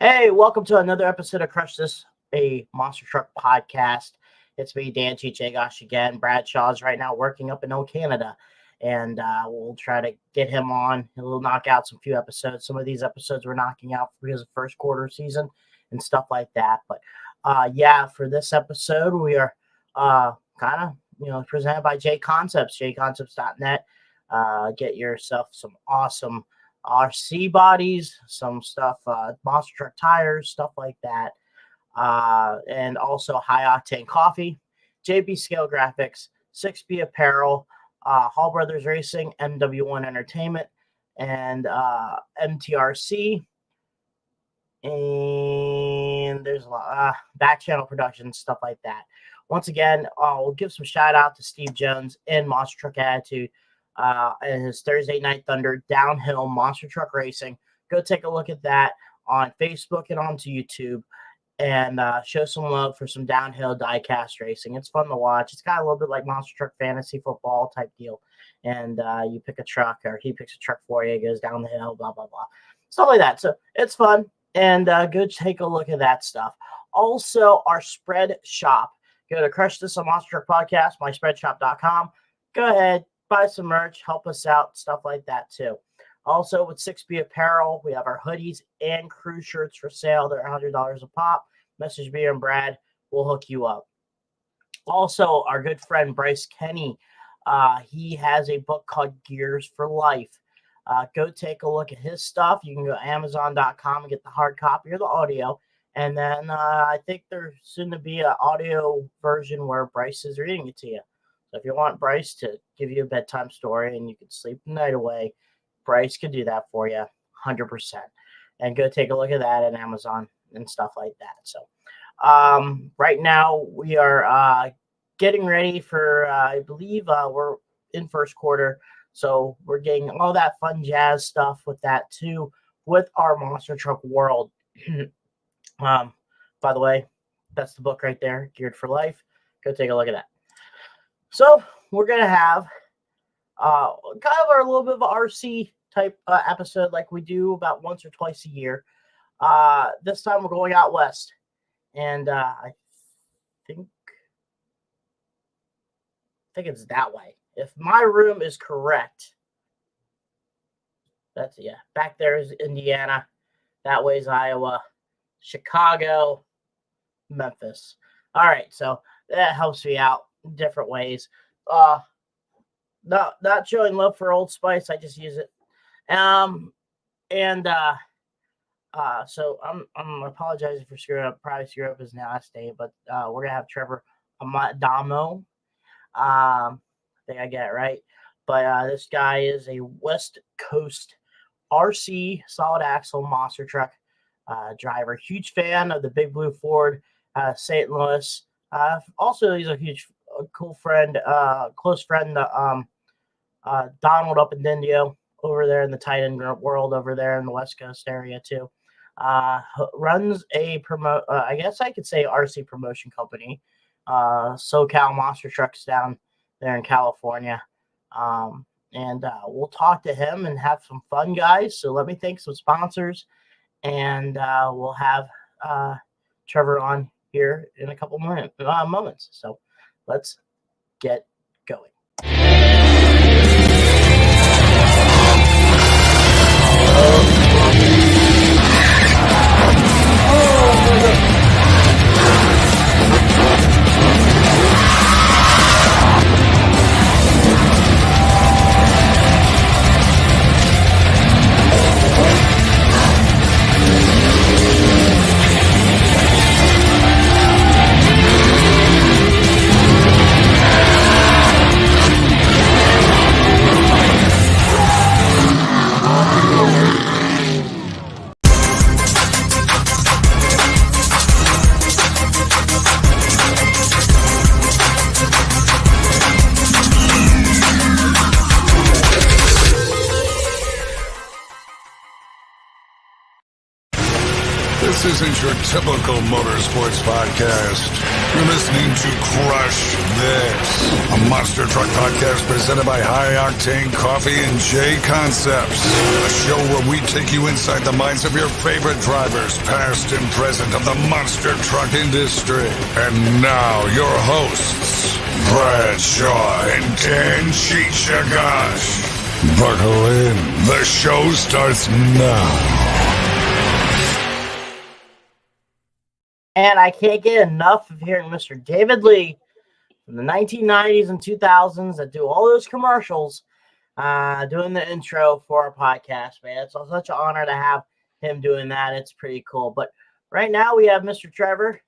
Hey, welcome to another episode of Crush This, a Monster Truck podcast. It's me, Dan Cheech, gosh, again. Brad Shaw's right now working up in Old Canada, and we'll try to get him on. We'll knock out some few episodes. Some of these episodes we're knocking out because of first quarter season and stuff like that. But for this episode, we are kind of presented by J Concepts, jconcepts.net. Get yourself some awesome RC bodies, some stuff, monster truck tires, stuff like that, and also high octane coffee, JB Scale Graphics, 6B Apparel, Hall Brothers Racing, MW1 Entertainment, and MTRC, and there's a lot back channel productions, stuff like that. Once again, we'll give some shout out to Steve Jones and Monster Truck Attitude. And his Thursday Night Thunder downhill monster truck racing. Go take a look at that on Facebook and onto YouTube, and show some love for some downhill diecast racing. It's fun to watch. It's got a little bit like monster truck fantasy football type deal, and you pick a truck, or he picks a truck for you. It goes down the hill, blah blah blah, stuff like that. So it's fun, and go take a look at that stuff. Also, our spread shop. Go to Crush This, a Monster Truck Podcast, myspreadshop.com. Go ahead. Buy some merch, help us out, stuff like that too. Also, with 6B Apparel, we have our hoodies and crew shirts for sale. They're $100 a pop. Message me and Brad. We'll hook you up. Also, our good friend Bryce Kenny, he has a book called Gears for Life. Go take a look at his stuff. You can go to Amazon.com and get the hard copy or the audio. And then I think there's soon to be an audio version where Bryce is reading it to you. So if you want Bryce to give you a bedtime story and you can sleep the night away, Bryce can do that for you 100%. And go take a look at that at Amazon and stuff like that. So right now we are getting ready for, I believe we're in first quarter. So we're getting all that fun jazz stuff with that too, with our Monster Truck World. By the way, that's the book right there, Geared for Life. Go take a look at that. So we're going to have kind of a little bit of an RC type episode like we do about once or twice a year. This time we're going out west. And I think it's that way. If my room is correct, back there is Indiana. That way is Iowa, Chicago, Memphis. All right, so that helps me out different ways. Not showing love for Old Spice. I just use it. So I'm apologizing for screwing up. Probably screwed up his last name, but we're gonna have Trever Adamo. I think I get it right. But this guy is a West Coast RC solid axle monster truck driver. Huge fan of the Big Blue Ford, St. Louis. Also, he's a cool friend, close friend, Donald up in Indio over there in the Titan world over there in the West Coast area too. Runs a I guess I could say RC promotion company, SoCal Monster Trucks down there in California. And we'll talk to him and have some fun, guys. So let me thank some sponsors, and we'll have Trevor on here in a couple moments. So let's get going. This isn't your typical motorsports podcast. You're listening to Crush This, a monster truck podcast presented by High Octane Coffee and J Concepts. A show where we take you inside the minds of your favorite drivers, past and present, of the monster truck industry. And now, your hosts, Brad Shaw and Dan Cheech. Buckle in. The show starts now. And I can't get enough of hearing Mr. David Lee from the 1990s and 2000s that do all those commercials, doing the intro for our podcast, man. It's such an honor to have him doing that. It's pretty cool. But right now we have Mr. Trever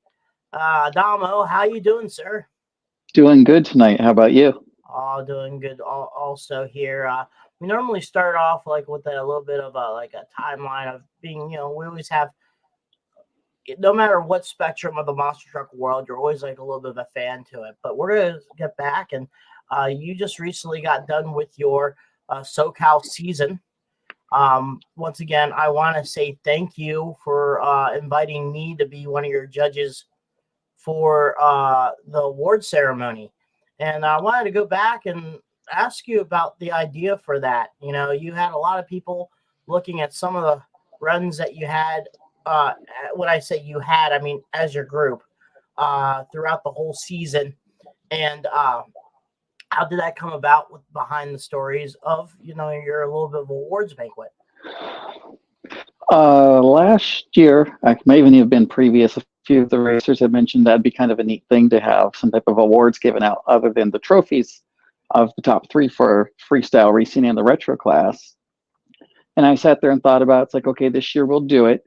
Adamo. How you doing, sir? Doing good tonight. How about you? Oh, doing good. Also here, we normally start off like with a little bit of a timeline of being, we always have, no matter what spectrum of the monster truck world, you're always like a little bit of a fan to it. But we're going to get back, and you just recently got done with your SoCal season. Once again, I want to say thank you for inviting me to be one of your judges for the award ceremony. And I wanted to go back and ask you about the idea for that. You had a lot of people looking at some of the runs that you had. When I say you had, I mean as your group throughout the whole season. And how did that come about with behind the stories of, your a little bit of awards banquet? Last year, I may even have been previous, a few of the racers had mentioned that'd be kind of a neat thing to have some type of awards given out other than the trophies of the top three for freestyle racing and the retro class. And I sat there and thought about, it's like, okay, this year we'll do it.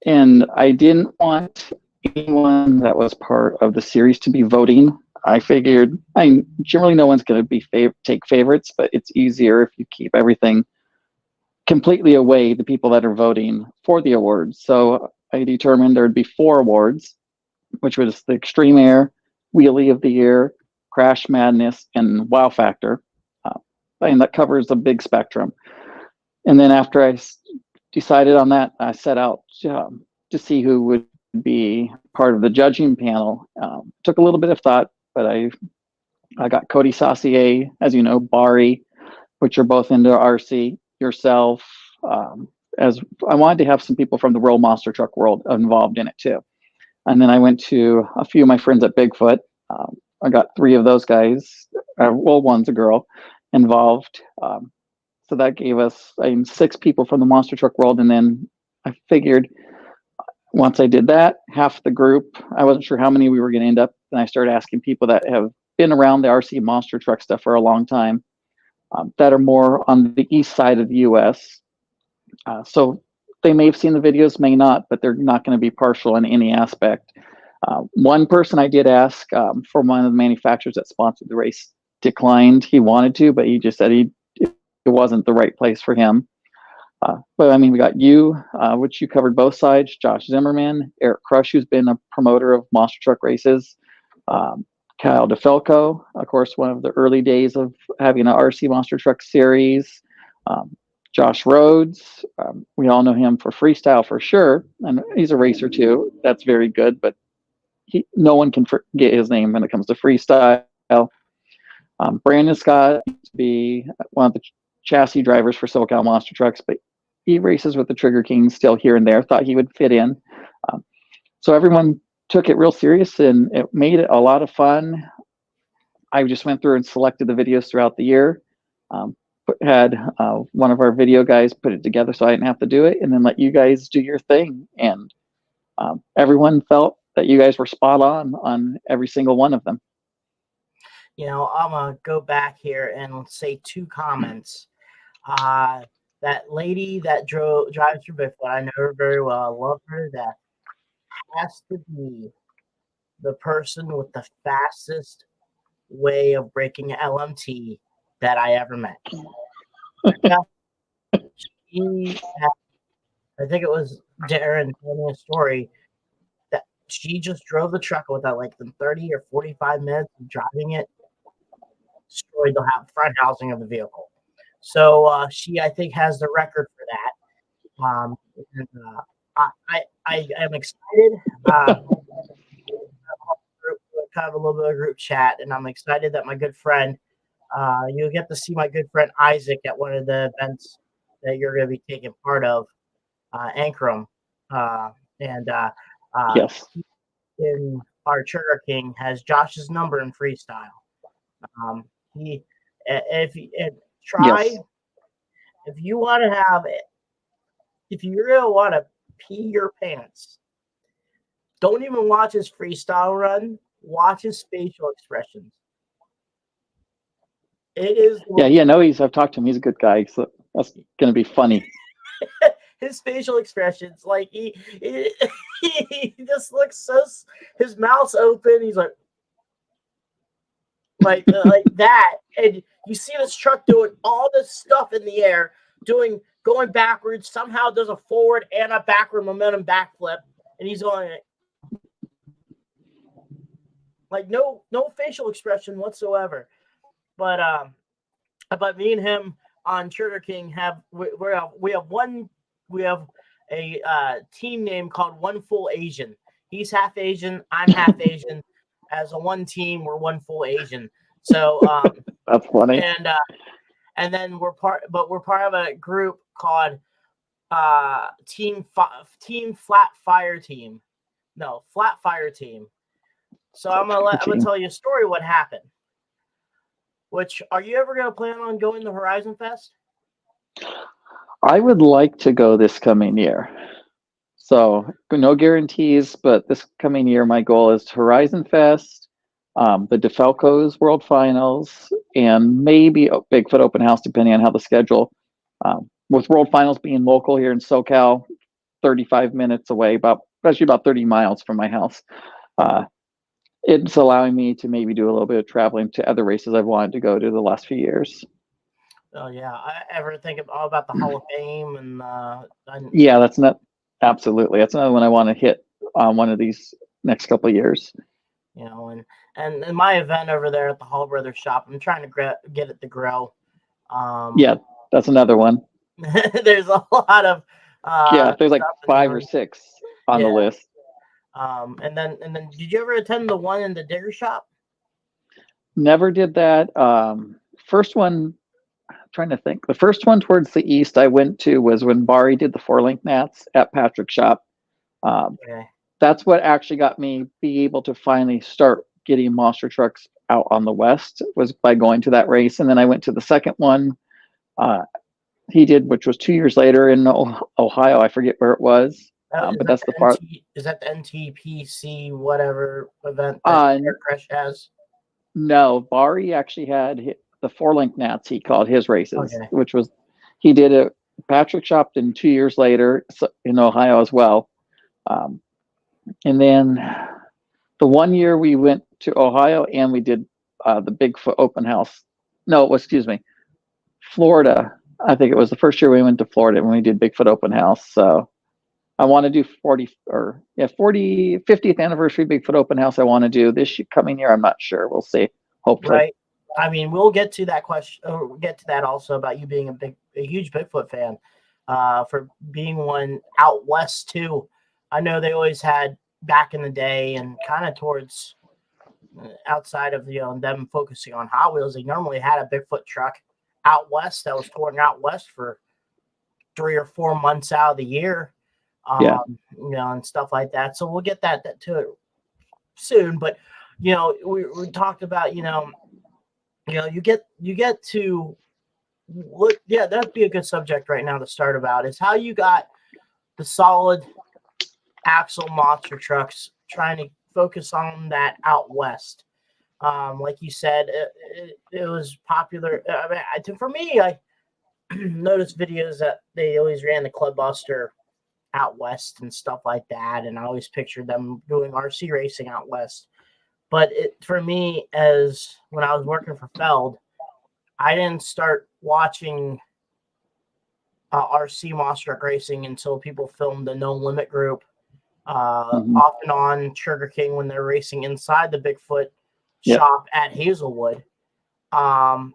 And I didn't want anyone that was part of the series to be voting. I figured, generally no one's going to be take favorites, but it's easier if you keep everything completely away, the people that are voting for the awards. So I determined there'd be 4 awards, which was the Extreme Air, Wheelie of the Year, Crash Madness, and Wow Factor. And that covers a big spectrum. And then after I decided on that, I set out to see who would be part of the judging panel. Took a little bit of thought, but I got Cody Saucier, as you know, Bari, which are both into RC, yourself, as I wanted to have some people from the World Monster Truck world involved in it too. And then I went to a few of my friends at Bigfoot. I got 3 of those guys, one's a girl, involved. So that gave us 6 people from the monster truck world. And then I figured once I did that, half the group, I wasn't sure how many we were going to end up. And I started asking people that have been around the RC monster truck stuff for a long time, that are more on the east side of the US. So they may have seen the videos, may not, but they're not going to be partial in any aspect. One person I did ask for one of the manufacturers that sponsored the race declined. He wanted to, but he just said it wasn't the right place for him. But we got you, which you covered both sides, Josh Zimmerman, Eric Crush, who's been a promoter of monster truck races, Kyle DeFelco, of course, one of the early days of having an RC monster truck series, Josh Rhodes, we all know him for freestyle for sure, and he's a racer too. That's very good, but no one can forget his name when it comes to freestyle. Brandon Scott used to be one of the chassis drivers for SoCal Monster Trucks, but he races with the Trigger Kings still here and there. Thought he would fit in. So everyone took it real serious, and it made it a lot of fun. I just went through and selected the videos throughout the year. Had one of our video guys put it together so I didn't have to do it, and then let you guys do your thing. And everyone felt that you guys were spot on every single one of them. I'm going to go back here and say 2 comments. That lady that drives through Bigfoot, I know her very well. I love her to death. Has to be the person with the fastest way of breaking LMT that I ever met. I think it was Darren telling me a story that she just drove the truck without like the 30 or 45 minutes of driving it, destroyed the front housing of the vehicle. So she, I think, has the record for that. And I am excited. Kind of a little bit of group chat, and I'm excited that my good friend, you'll get to see my good friend Isaac at one of the events that you're going to be taking part of, Ankrum, Yes. in our Trigger King has Josh's number in freestyle. If Yes. if you want to have it, if you really want to pee your pants, don't even watch his freestyle run. Watch his facial expressions. It is Yeah. No, I've talked to him. He's a good guy. So that's gonna be funny. his facial expressions, like he just looks so. His mouth's open. He's like that, and you see this truck doing all this stuff in the air, going backwards. Somehow does a forward and a backward momentum backflip, and he's going like no facial expression whatsoever. But me and him on Trigger King we have a team name called One Full Asian. He's half Asian, I'm half Asian. As a one team, we're one full Asian. So that's funny. And then we're part of a group called Team Flat Fire Team. No, Flat Fire Team. So I'm gonna tell you a story what happened. Which, are you ever gonna plan on going to Horizon Fest? I would like to go this coming year. So no guarantees, but this coming year, my goal is Horizon Fest, the DeFalco's World Finals, and maybe a Bigfoot Open House, depending on how the schedule. With World Finals being local here in SoCal, 35 minutes away, actually about 30 miles from my house. It's allowing me to maybe do a little bit of traveling to other races I've wanted to go to the last few years. Oh yeah, I ever think all about the Hall of Fame and yeah, that's absolutely. That's another one I want to hit on one of these next couple of years. You know, and my event over there at the Hall Brothers shop, I'm trying to get it to grow. Yeah, that's another one. There's a lot of there's like 5 or 6 on the list. And then did you ever attend the one in the Digger shop? Never did that. First one, I'm trying to think. The first one towards the east I went to was when Bari did the 4-link Nats at Patrick's shop. That's what actually got me be able to finally start getting monster trucks out on the west, was by going to that race. And then I went to the second one he did, which was 2 years later in Ohio. I forget where it was. But that's the part. Is that the NTPC whatever event that Air Crush has? No, Bari actually had the 4-link Nats. He called his races, which was he did it. Patrick shopped in 2 years later in Ohio as well. And then the 1 year we went to Ohio and we did the Bigfoot Open House. No, excuse me, Florida. I think it was the first year we went to Florida when we did Bigfoot Open House. So I want to do 50th anniversary Bigfoot Open House. I want to do this coming year. I'm not sure. We'll see. Hopefully. Right. I mean, we'll get to that question. We'll get to that also about you being a huge Bigfoot fan, for being one out west too. I know they always had back in the day, and kind of towards outside of them focusing on Hot Wheels, they normally had a Bigfoot truck out west that was touring out west for 3 or 4 months out of the year. And stuff like that. So we'll get that to it soon. But we talked about you get to look. Yeah, that'd be a good subject right now to start about, is how you got the solid axle monster trucks, trying to focus on that out west. Like you said, it was popular. For me, I noticed videos that they always ran the Club Buster out west and stuff like that, and I always pictured them doing RC racing out west. But for me, as when I was working for Feld, I didn't start watching RC monster truck racing until people filmed the No Limit group, off and on Trigger King, when they're racing inside the Bigfoot shop at Hazelwood. And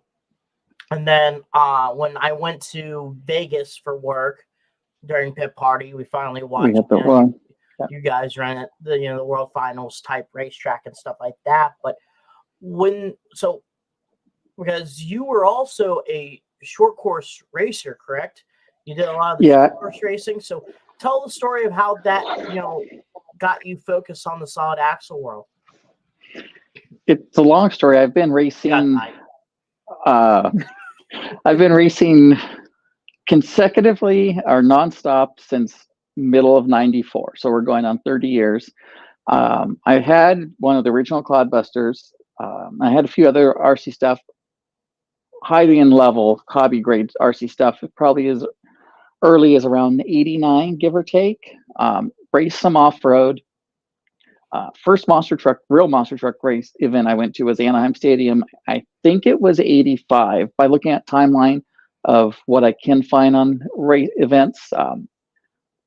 then when I went to Vegas for work, during pit party. We finally We watched had the one. Yeah. you guys run at the the World Finals type racetrack and stuff like that. But because you were also a short course racer, correct? You did a lot of the short course racing. So tell the story of how that got you focused on the solid axle world. It's a long story. I've been racing. I've been racing consecutively or nonstop since middle of '94. So we're going on 30 years. I had one of the original Clodbusters. I had a few other RC stuff, highly in level hobby grade RC stuff. It probably as early as around '89, give or take. Raced some off-road. First real monster truck race event I went to was Anaheim Stadium. I think it was '85 by looking at timeline of what I can find on race events.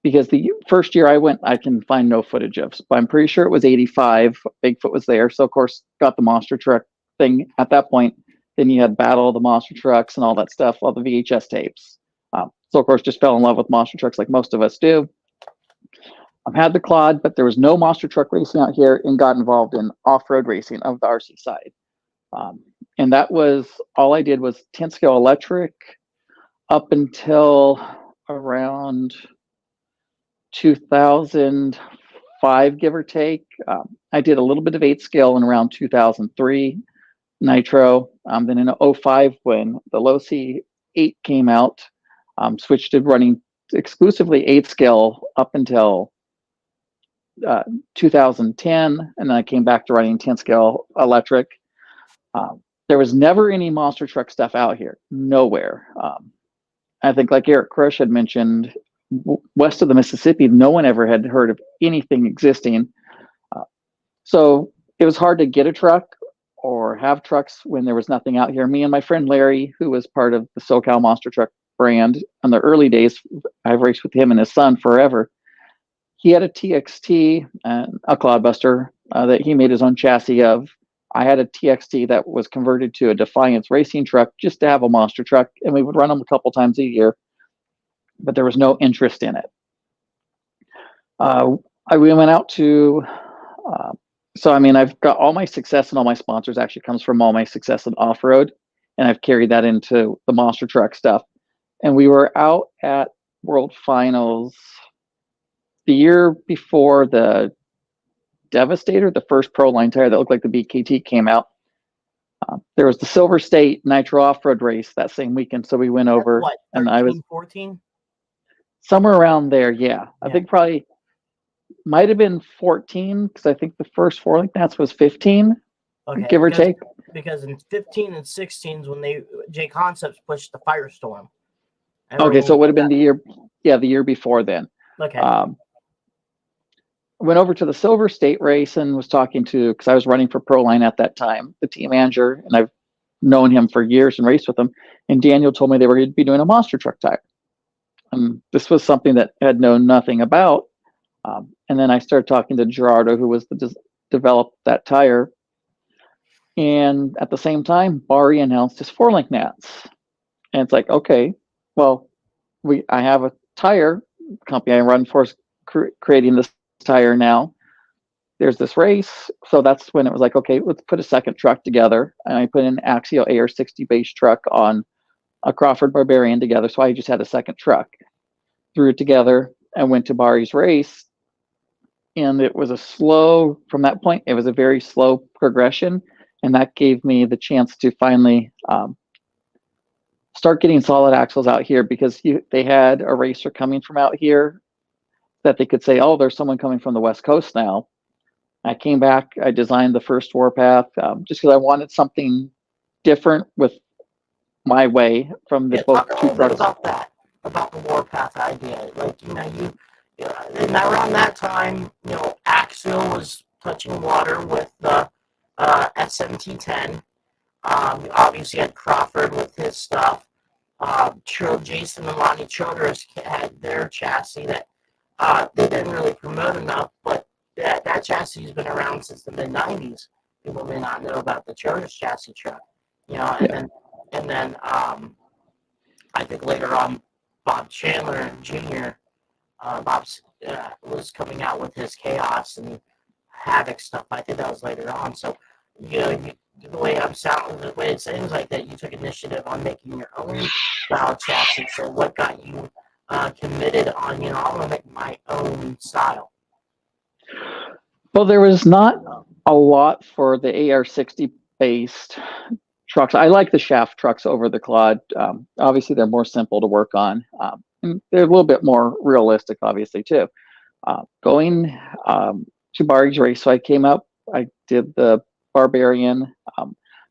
Because the first year I went, I can find no footage of, but I'm pretty sure it was '85. Bigfoot was there. So of course got the monster truck thing at that point. Then you had Battle of the Monster Trucks and all that stuff, all the VHS tapes. So of course just fell in love with monster trucks like most of us do. I've had the Clod, but there was no monster truck racing out here, and got involved in off-road racing of the RC side. And that was all I did was 10 scale electric up until around 2005, give or take. I did a little bit of 8 scale in around 2003 nitro. Then in '05, when the low C 8 came out, switched to running exclusively 8 scale up until 2010, and then I came back to running 10 scale electric. There was never any monster truck stuff out here, nowhere. I think, like Eric Crush had mentioned, west of the Mississippi, no one ever had heard of anything existing. So it was hard to get a truck or have trucks when there was nothing out here. Me and my friend Larry, who was part of the SoCal Monster Truck brand in the early days, I've raced with him and his son forever. He had a TXT and a Clodbuster that he made his own chassis of. I had a TXT that was converted to a Defiance racing truck just to have a monster truck, and we would run them a couple times a year, but there was no interest in it. We went out to, I've got all my success and all my sponsors actually comes from all my success in off-road, and I've carried that into the monster truck stuff. And we were out at World Finals the year before the Devastator, the first Pro Line tire that looked like the BKT, came out. There was the Silver State Nitro Off-Road race that same weekend, so we went over. What, 13, and I was 14? Somewhere around there, yeah. I think probably might have been 14, because I think the first 4 link nats was 15, give or take. Because in 15 and 16 is when J Concepts pushed the Firestorm. Okay, so it would have been the year before then. Okay. Went over to the Silver State race and was talking to, because I was running for Proline at that time, the team manager, and I've known him for years and raced with him. And Daniel told me they were going to be doing a monster truck tire. This was something that I had known nothing about. And then I started talking to Gerardo, who was developed that tire. And at the same time, Bari announced his 4-link nats. And it's like, okay, well, I have a tire company I run for, creating this tire now. There's this race. So that's when it was like, okay, let's put a second truck together. And I put an Axial AR60 base truck on a Crawford Barbarian together. So I just had a second truck. Threw it together and went to Bari's race. And it was from that point, it was a very slow progression. And that gave me the chance to finally start getting solid axles out here, because they had a racer coming from out here that they could say, oh, there's someone coming from the West Coast now. I came back, I designed the first Warpath, just because I wanted something different with my way from the both two trucks. About the Warpath idea. Like, and around that time, Axial was touching water with the SMT10. Obviously had Crawford with his stuff. Jason and Lonnie Childress had their chassis that they didn't really promote enough, but that chassis has been around since the mid-90s. People may not know about the Childress chassis truck, and then I think later on Bob Chandler Jr. Bob's was coming out with his Chaos and Havoc stuff. I think that was later on. So, the way the way it seems like that you took initiative on making your own style chassis. So, what got you committed on, I want to make my own style? Well, there was not a lot for the AR-60 based trucks. I like the shaft trucks over the quad. Obviously, they're more simple to work on. And they're a little bit more realistic, obviously, too. Going to Barry's race, so I did the Barbarian,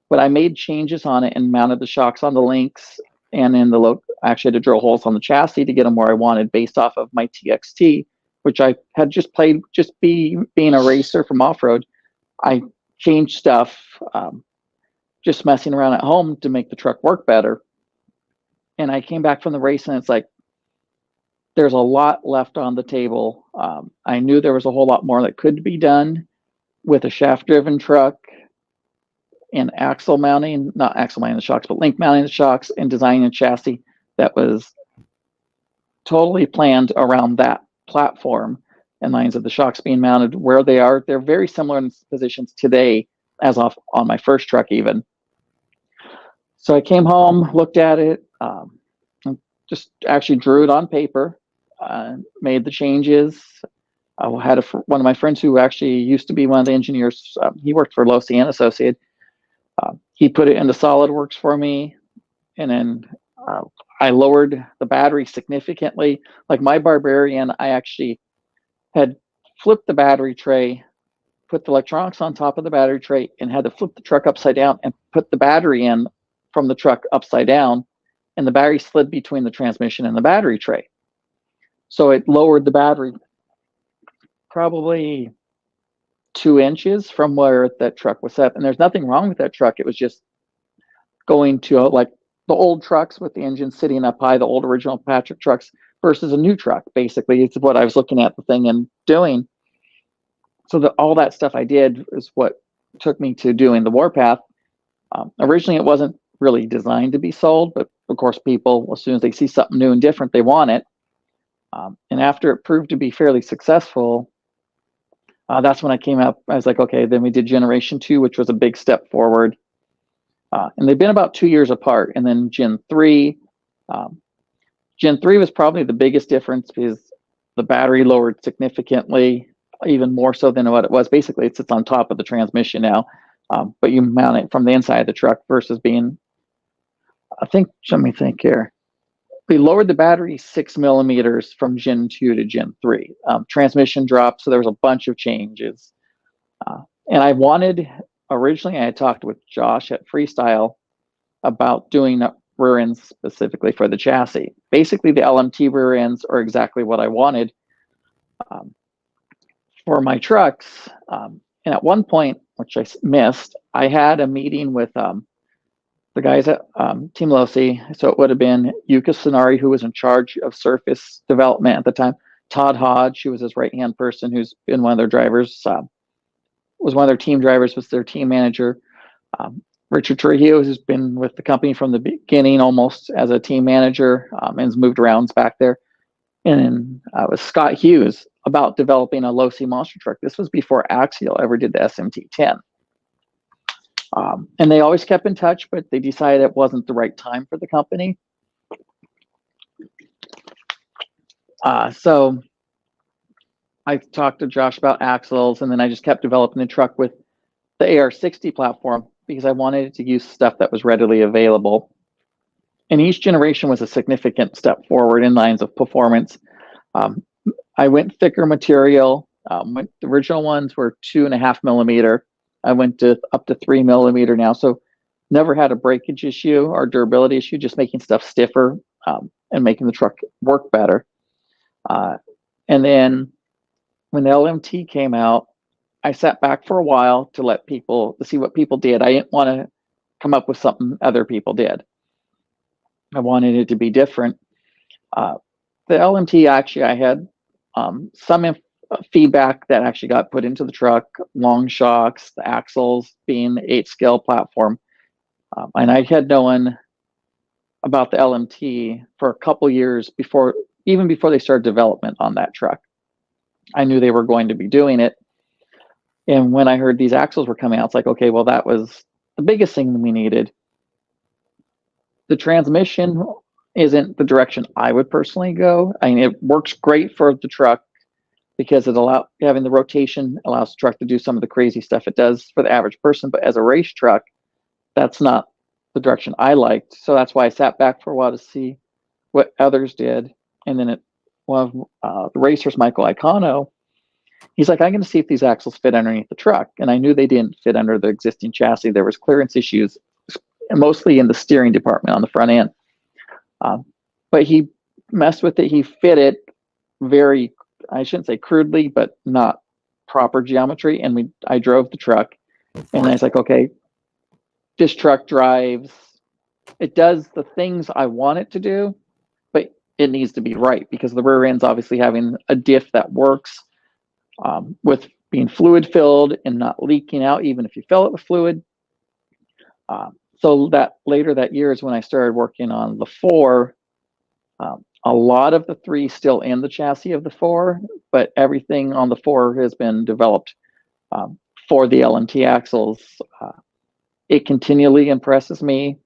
but I made changes on it and mounted the shocks on the links and in the actually had to drill holes on the chassis to get them where I wanted based off of my TXT, which I had just played, being a racer from off-road. I changed stuff, just messing around at home to make the truck work better. And I came back from the race and it's like, there's a lot left on the table. I knew there was a whole lot more that could be done with a shaft-driven truck and not axle mounting the shocks, but link mounting the shocks and designing a chassis that was totally planned around that platform and lines of the shocks being mounted where they are. They're very similar in positions today as on my first truck even. So I came home, looked at it, just actually drew it on paper, made the changes. I had one of my friends who actually used to be one of the engineers. He worked for Losi and Associated. He put it into SolidWorks for me, and then I lowered the battery significantly. Like my Barbarian, I actually had flipped the battery tray, put the electronics on top of the battery tray, and had to flip the truck upside down and put the battery in from the truck upside down, and the battery slid between the transmission and the battery tray. So it lowered the battery probably 2 inches from where that truck was set. And there's nothing wrong with that truck. It was just going to like the old trucks with the engine sitting up high, the old original Patrick trucks versus a new truck. Basically, it's what I was looking at the thing and doing. So all that stuff I did is what took me to doing the Warpath. Originally, it wasn't really designed to be sold, but of course, people, as soon as they see something new and different, they want it. And after it proved to be fairly successful, that's when I came up. I was like, okay, then we did Generation 2, which was a big step forward. And they've been about 2 years apart. And then Gen 3. Gen 3 was probably the biggest difference because the battery lowered significantly, even more so than what it was. Basically, it sits on top of the transmission now, but you mount it from the inside of the truck versus being, let me think here. We lowered the battery 6 millimeters from Gen 2 to Gen 3. Transmission dropped, so there was a bunch of changes. And originally I had talked with Josh at Freestyle about doing rear ends specifically for the chassis. Basically, the LMT rear ends are exactly what I wanted for my trucks. And at one point, which I missed, I had a meeting with the guys at Team Losi. So it would have been Yuka Sonari, who was in charge of surface development at the time. Todd Hodge, who was his right-hand person, who's been one of their drivers, was one of their team drivers, was their team manager. Richard Trujillo, who's been with the company from the beginning almost as a team manager, and has moved around back there. And then was Scott Hughes about developing a Losi monster truck. This was before Axial ever did the SMT-10. And they always kept in touch, but they decided it wasn't the right time for the company. So I talked to Josh about axles, and then I just kept developing the truck with the AR-60 platform because I wanted to use stuff that was readily available. And each generation was a significant step forward in lines of performance. I went thicker material. The original ones were 2.5 millimeter. I went up to 3 millimeter now. So never had a breakage issue or durability issue, just making stuff stiffer and making the truck work better. And then when the LMT came out, I sat back for a while to see what people did. I didn't want to come up with something other people did. I wanted it to be different. The LMT, actually, I had some feedback that actually got put into the truck, long shocks, the axles being the 8-scale platform. And I had known about the LMT for a couple years before even before they started development on that truck. I knew they were going to be doing it. And when I heard these axles were coming out, it's like, okay, well, that was the biggest thing that we needed. The transmission isn't the direction I would personally go. I mean, it works great for the truck because having the rotation allows the truck to do some of the crazy stuff it does for the average person. But as a race truck, that's not the direction I liked. So that's why I sat back for a while to see what others did. And then one of the racers, Michael Icano, he's like, I'm going to see if these axles fit underneath the truck. And I knew they didn't fit under the existing chassis. There was clearance issues, mostly in the steering department on the front end. But he messed with it. He fit it very, I shouldn't say crudely, but not proper geometry. And I drove the truck, and I was like, okay, this truck drives. It does the things I want it to do, but it needs to be right because the rear end's obviously having a diff that works with being fluid filled and not leaking out, even if you fill it with fluid. So that later that year is when I started working on the 4. A lot of the 3 still in the chassis of the 4, but everything on the 4 has been developed for the LMT axles. It continually impresses me.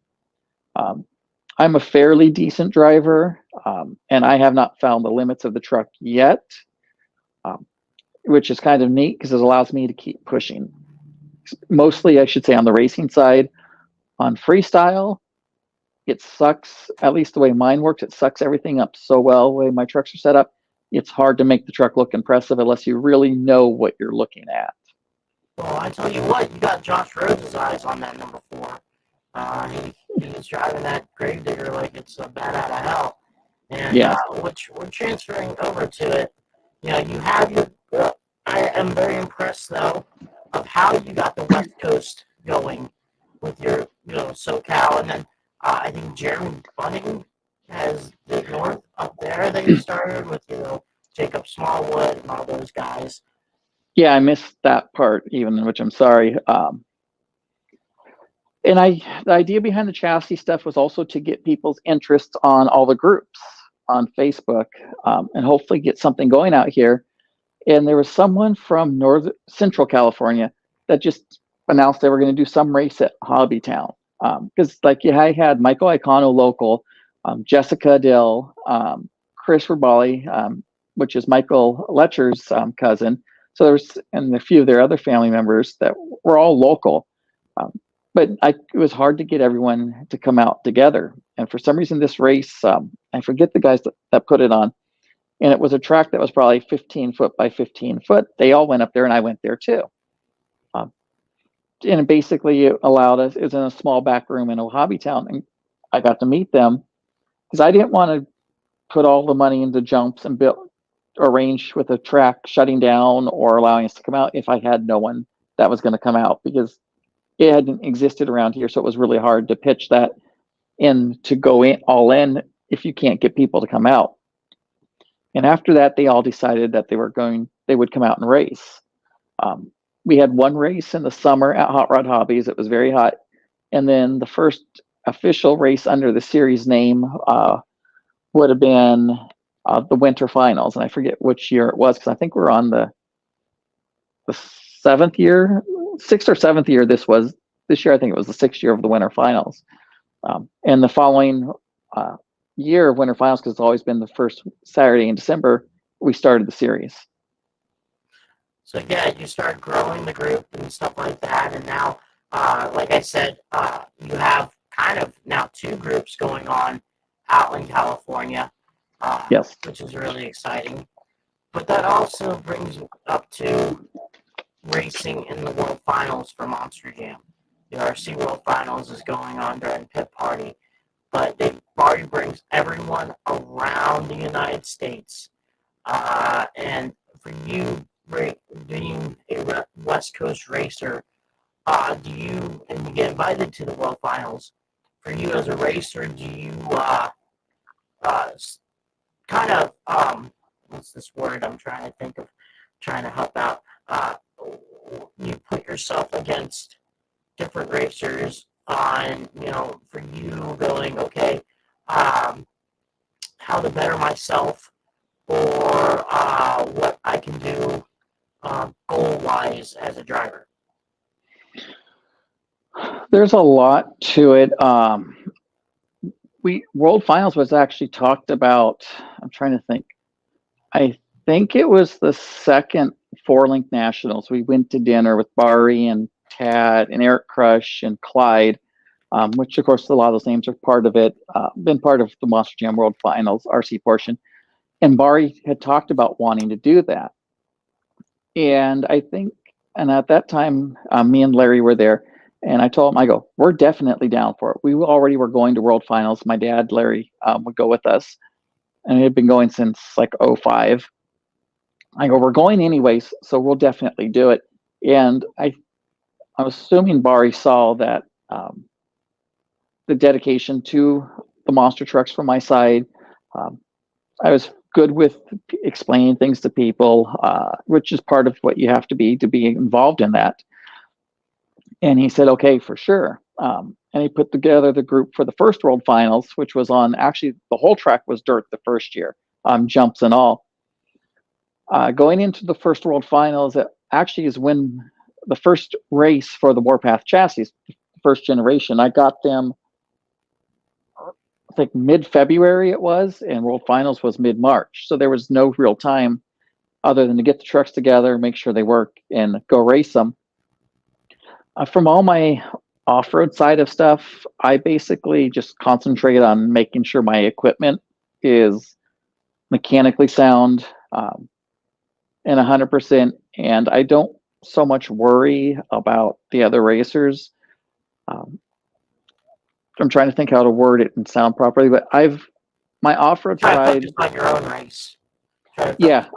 I'm a fairly decent driver, and I have not found the limits of the truck yet, which is kind of neat because it allows me to keep pushing. Mostly, I should say, on the racing side. On freestyle, it sucks, at least the way mine works, it sucks everything up so well, the way my trucks are set up. It's hard to make the truck look impressive unless you really know what you're looking at. Well, I tell you what, you got Josh Rhodes' eyes on that number 4. He's driving that Gravedigger like it's a bat out of hell. And yeah. We're transferring over to it. You know, you have your. I am very impressed though of how you got the West Coast going with your, SoCal, and then I think Jeremy Bunning has the North up there that you started with, Jacob Smallwood and all those guys. Yeah, I missed that part even, which I'm sorry. And the idea behind the chassis stuff was also to get people's interest on all the groups on Facebook, and hopefully get something going out here. And there was someone from Central California that just announced they were going to do some race at Hobbytown. Because I had Michael Icano local, Jessica Dill, Chris Rabali, which is Michael Letcher's cousin. So and a few of their other family members that were all local. But it was hard to get everyone to come out together. And for some reason, this race, I forget the guys that put it on. And it was a track that was probably 15 foot by 15 foot. They all went up there, and I went there too. And basically, it allowed us. It was in a small back room in a Hobbytown, and I got to meet them because I didn't want to put all the money into jumps and arrange with a track shutting down or allowing us to come out if I had no one that was going to come out, because it hadn't existed around here. So it was really hard to pitch that in to go in all in if you can't get people to come out. And after that, they all decided that they would come out and race. We had one race in the summer at Hot Rod Hobbies. It was very hot. And then the first official race under the series name would have been the winter finals. And I forget which year it was, because I think we're on the 6th or 7th year this year. I think it was the 6th year of the winter finals. And the following year of winter finals, because it's always been the first Saturday in December, we started the series. So yeah, you start growing the group and stuff like that, and now, like I said, you have kind of now 2 groups going on out in California. Yes. Which is really exciting. But that also brings up to racing in the World Finals for Monster Jam. The RC World Finals is going on during Pit Party, but it already brings everyone around the United States. And for you, being a West Coast racer, and you get invited to the World Finals, for you as a racer, do you kind of, what's this word I'm trying to think of, trying to help out, you put yourself against different racers on, for you going, okay, how to better myself or what I can do goal-wise as a driver? There's a lot to it. World Finals was actually talked about. I'm trying to think. I think it was the second four-link nationals. We went to dinner with Bari and Tad and Eric Crush and Clyde, which of course a lot of those names are part of it. Been part of the Monster Jam World Finals RC portion, and Bari had talked about wanting to do that. And I think, and at that time, me and Larry were there. And I told him, I go, we're definitely down for it. We already were going to World Finals. My dad, Larry, would go with us. And it had been going since like '05. I go, we're going anyways, so we'll definitely do it. And I'm assuming Bari saw that the dedication to the monster trucks from my side. I was good with explaining things to people, which is part of what you have to be involved in that. And he said, okay, for sure. And he put together the group for the first World Finals, which was on, actually, the whole track was dirt the first year, jumps and all. Going into the first World Finals, it actually is when the first race for the Warpath chassis, the first generation, I got them, I think mid-February it was, and World Finals was mid-March. So there was no real time other than to get the trucks together, make sure they work, and go race them. From all my off-road side of stuff, I basically just concentrate on making sure my equipment is mechanically sound and 100%, and I don't so much worry about the other racers. I'm trying to think how to word it and sound properly, but my off-road side. Just on your own race. Yeah.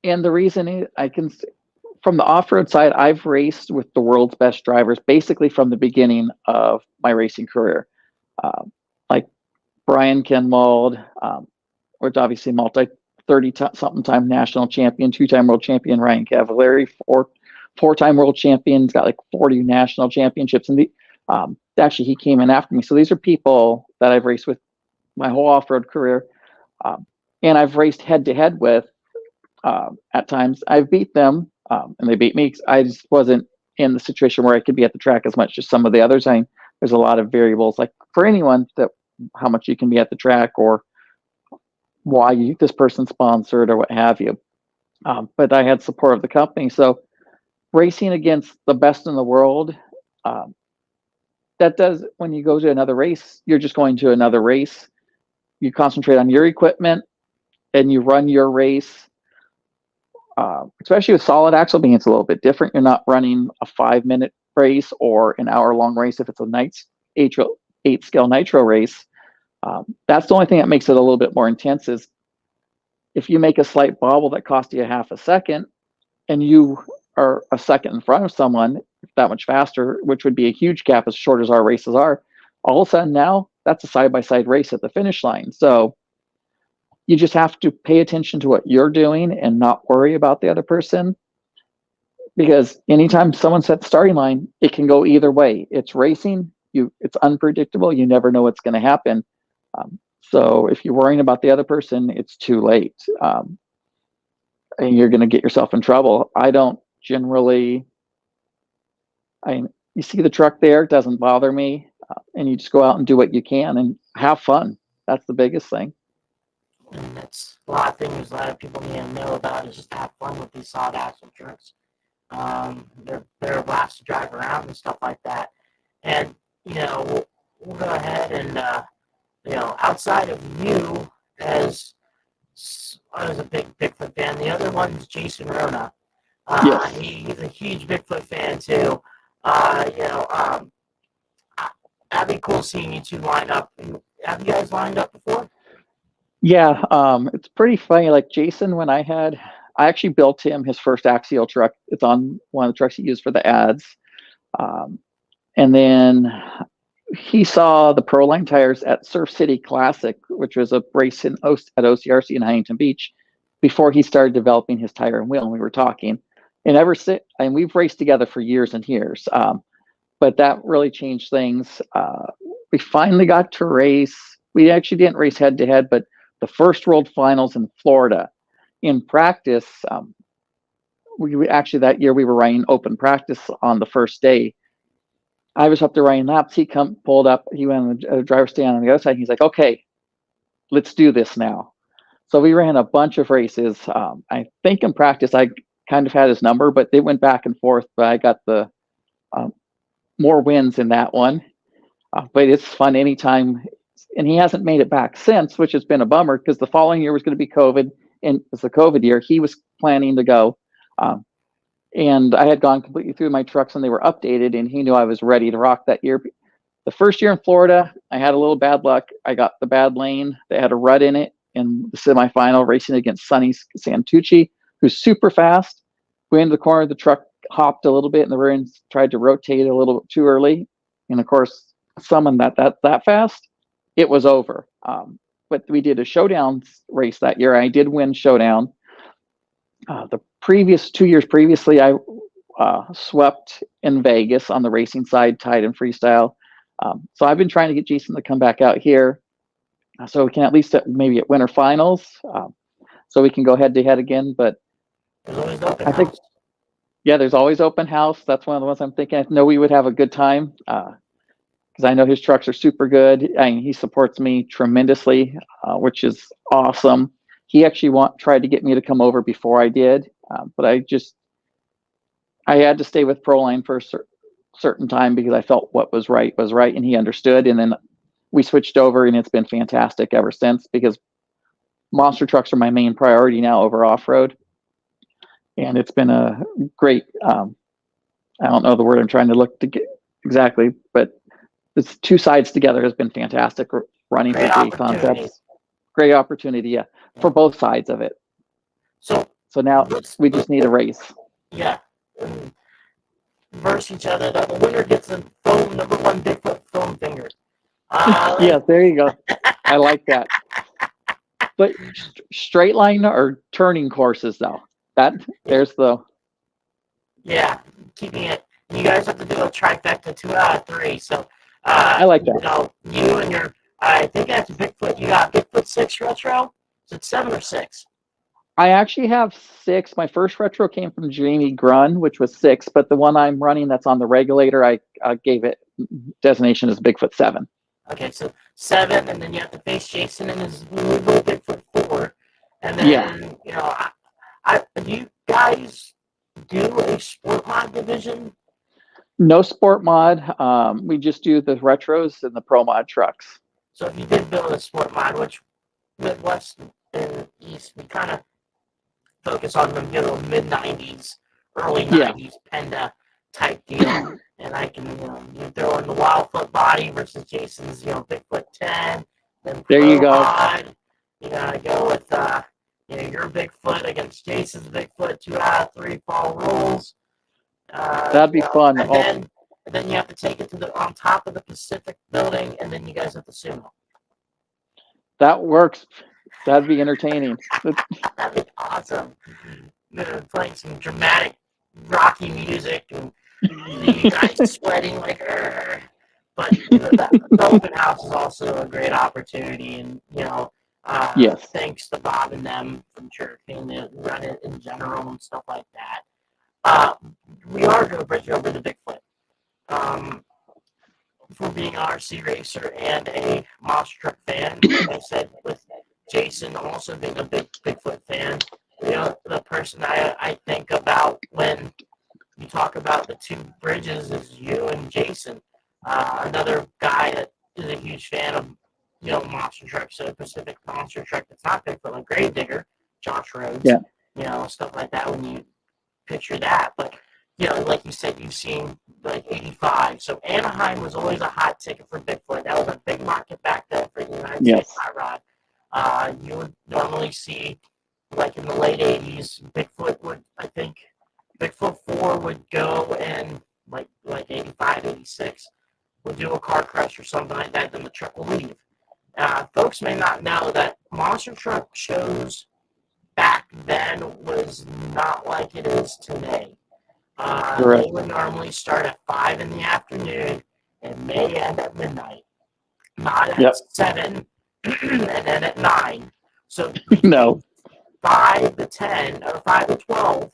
And the reason is from the off-road side, I've raced with the world's best drivers basically from the beginning of my racing career. Like Brian Kenwald, which obviously 30-something time national champion, 2-time world champion, Ryan Cavallari, four-time world champion. He's got like 40 national championships. And actually, he came in after me. So these are people that I've raced with my whole off-road career. And I've raced head-to-head with at times. I've beat them. And they beat me. I just wasn't in the situation where I could be at the track as much as some of the others. There's a lot of variables, like for anyone, that how much you can be at the track or why this person's sponsored or what have you. But I had support of the company. So racing against the best in the world, that does, when you go to another race, you're just going to another race. You concentrate on your equipment and you run your race. Especially with solid axle being, it's a little bit different. You're not running a 5-minute race or an hour-long race if it's a 8-scale nitro race. That's the only thing that makes it a little bit more intense is if you make a slight bobble that costs you a half a second and you are a second in front of someone that much faster, which would be a huge gap as short as our races are, all of a sudden now that's a side-by-side race at the finish line. So you just have to pay attention to what you're doing and not worry about the other person, because anytime someone's at the starting line, it can go either way. It's racing. It's unpredictable. You never know what's going to happen. So if you're worrying about the other person, it's too late. And you're going to get yourself in trouble. I don't generally, you see the truck there, it doesn't bother me. And you just go out and do what you can and have fun. That's the biggest thing. And that's a lot of things a lot of people need to know about is just have fun with these solid axle trucks. They're a blast to drive around and stuff like that. And, we'll go ahead and, outside of you as I was a big Bigfoot fan, the other one's Jason Rona. Yes. He's a huge Bigfoot fan too. That'd be cool seeing you two line up. Have you guys lined up before? Yeah, it's pretty funny. Like Jason, when I actually built him his first axial truck. It's on one of the trucks he used for the ads. And then he saw the Proline tires at Surf City Classic, which was a race at OCRC in Huntington Beach, before he started developing his tire and wheel. And we were talking, and we've raced together for years and years. But that really changed things. We finally got to race we actually didn't race head to head, but the first World Finals in Florida. In practice, we actually that year we were running open practice on the first day. I was up there running laps. He pulled up. He went on the driver's stand on the other side. He's like, "Okay, let's do this now." So we ran a bunch of races. I think in practice I kind of had his number, but they went back and forth. But I got the more wins in that one. But it's fun anytime. And he hasn't made it back since, which has been a bummer because the following year was going to be COVID. And it's the COVID year. He was planning to go. And I had gone completely through my trucks and they were updated, and he knew I was ready to rock that year. The first year in Florida, I had a little bad luck. I got the bad lane that had a rut in it in the semifinal, racing against Sonny Santucci, who's super fast. We into the corner, the truck hopped a little bit, and the rear end tried to rotate a little bit too early. And of course, someone that fast, it was over. But we did a showdown race that year. I did win showdown. The previous 2 years previously, I swept in Vegas on the racing side, tied in freestyle. So I've been trying to get Jason to come back out here so we can at least maybe at winter finals, so we can go head to head again. But I think, yeah, there's always open house. That's one of the ones I'm thinking. I know we would have a good time because I know his trucks are super good. And he supports me tremendously, which is awesome. He actually tried to get me to come over before I did, but I had to stay with Proline for a certain time because I felt what was right, and he understood. And then we switched over, and it's been fantastic ever since because monster trucks are my main priority now over off-road. And it's been a great, I don't know the word I'm trying to look to get exactly, but it's two sides together has been fantastic running for J Concepts. Great opportunity, yeah, for both sides of it. So now we just need a race. Yeah. Versus each other. The winner gets a number one Bigfoot foam finger. Yeah, there you go. I like that. But straight line or turning courses though. There's the. Yeah, keeping it. You guys have to do a trifecta 2 out of 3. So I like that. You know, you and your. I think that's Bigfoot. You got Bigfoot 6 retro. Is it 7 or 6? I actually have 6. My first retro came from Jamie Grun, which was 6, but the one I'm running that's on the regulator, I gave it designation as Bigfoot 7. Okay, so 7, and then you have to face Jason and his little Bigfoot 4, and then you know, do you guys do a sport mod division? No sport mod. We just do the retros and the pro mod trucks. So if you did build a sport mod, which Midwest and East, we kind of focus on the mid-90s, early 90s Penda type deal. And I can, you throw in the Wildfoot body versus Jason's, Bigfoot 10. Then there you go. Mod. You gotta go with, your Bigfoot against Jason's Bigfoot, 2 out of 3 fall rules. That'd be fun. And then you have to take it to on top of the Pacific building, and then you guys have to sumo. That works. That'd be entertaining. That'd be awesome. Playing some dramatic, rocky music, and you guys sweating like her. But the open house is also a great opportunity, and yes. Thanks to Bob and them from Church and to run it in general and stuff like that. We are going to bridge over to Bigfoot. For being an RC racer and a monster truck fan, like I said, with Jason also being a big Bigfoot fan, the person I think about when you talk about the two bridges is you and Jason. Another guy that is a huge fan of, monster trucks, so Pacific monster truck that's not Bigfoot, like Gravedigger, Josh Rhodes, stuff like that when you picture that. But, like you said, you've seen like 85. So Anaheim was always a hot ticket for Bigfoot. That was a big market back then for the United States hot rod. You would normally see, like in the late 80s, Bigfoot 4 would go and like 85, 86, would do a car crash or something like that, then the truck will leave. Folks may not know that monster truck shows back then was not like it is today. They would normally start at 5 in the afternoon and may end at midnight. Not at 7 and then at 9. So No. 5 to 10 or 5 to 12,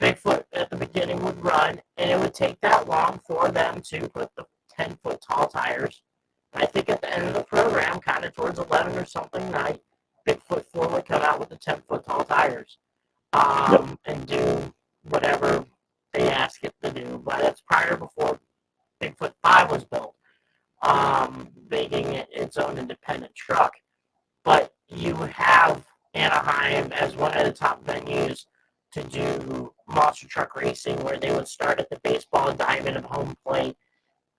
Bigfoot at the beginning would run, and it would take that long for them to put the 10-foot tall tires. I think at the end of the program, kind of towards 11 or something night, Bigfoot 4 would come out with the 10-foot tall tires and do whatever they ask it to do. But that's before Bigfoot 5 was built, making it its own independent truck. But you have Anaheim as one of the top venues to do monster truck racing, where they would start at the baseball diamond of home plate,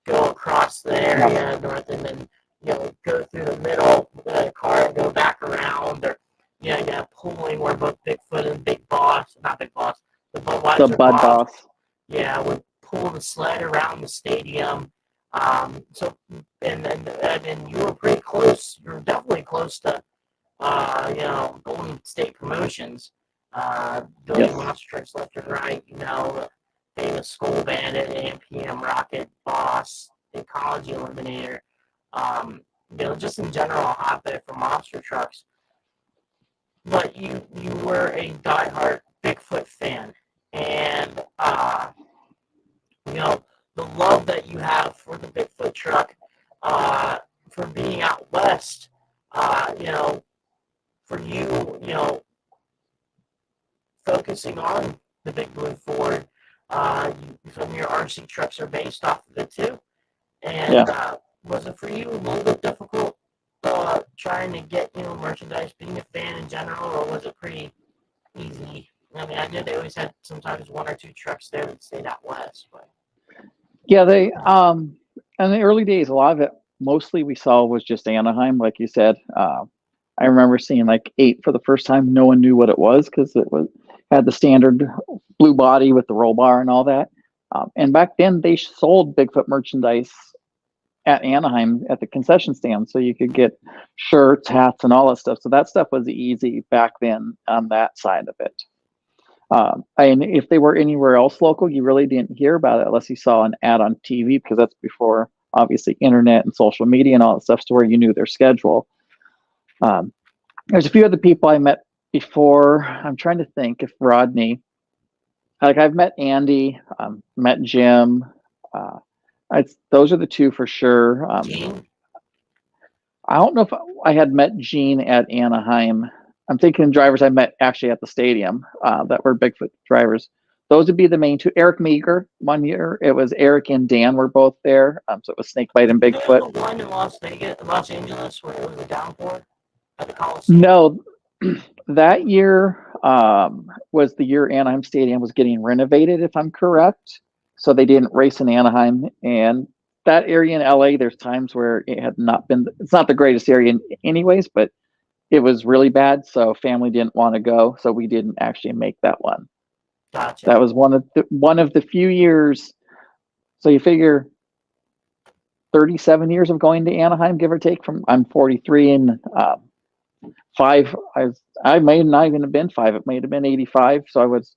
go across the area north, and then go through the middle of the car and go back around. Or you have pulling where both Bigfoot and Big Boss, not Big Boss, the Budweiser The Bud Boss. would pull the sled around the stadium. So and then you were pretty close. You were definitely close to Golden State Promotions. Building monster trucks left and right. Famous Skull Bandit, AMPM Rocket, Boss, Ecology Eliminator. Just in general, a hotbed for monster trucks. But you were a diehard Bigfoot fan, and the love that you have for the Bigfoot truck, for being out west, for you, focusing on the Big Blue Ford, some of your RC trucks are based off of it too. And was it for you a little bit difficult trying to get merchandise, being a fan in general, or was it pretty easy? I mean, I know they always had sometimes 1 or 2 trucks there that stayed out west, but they in the early days, a lot of it mostly we saw was just Anaheim, like you said. I remember seeing like 8 for the first time. No one knew what it was because it had the standard blue body with the roll bar and all that. And back then they sold Bigfoot merchandise at Anaheim at the concession stand, so you could get shirts, hats, and all that stuff. So that stuff was easy back then on that side of it. And if they were anywhere else local, you really didn't hear about it unless you saw an ad on TV, because that's before obviously internet and social media and all that stuff, to where you knew their schedule. There's a few other people I met before. I'm trying to think if Rodney, like I've met Andy, met Jim. Those are the 2 for sure. I don't know if I had met Gene at Anaheim. I'm thinking drivers I met actually at the stadium that were Bigfoot drivers. Those would be the main 2. Eric Meager, one year, it was Eric and Dan were both there. So it was Snakebite and Bigfoot. The one in Los Angeles, where it was a downpour at the Coliseum? No, that year was the year Anaheim Stadium was getting renovated, if I'm correct. So they didn't race in Anaheim. And that area in LA, there's times where it had not been, it's not the greatest area anyways, but it was really bad. So family didn't want to go. So we didn't actually make that one. Gotcha. That was one of the few years. So you figure 37 years of going to Anaheim, give or take. I'm 43, and 5. I may not even have been 5. It may have been 85. So I was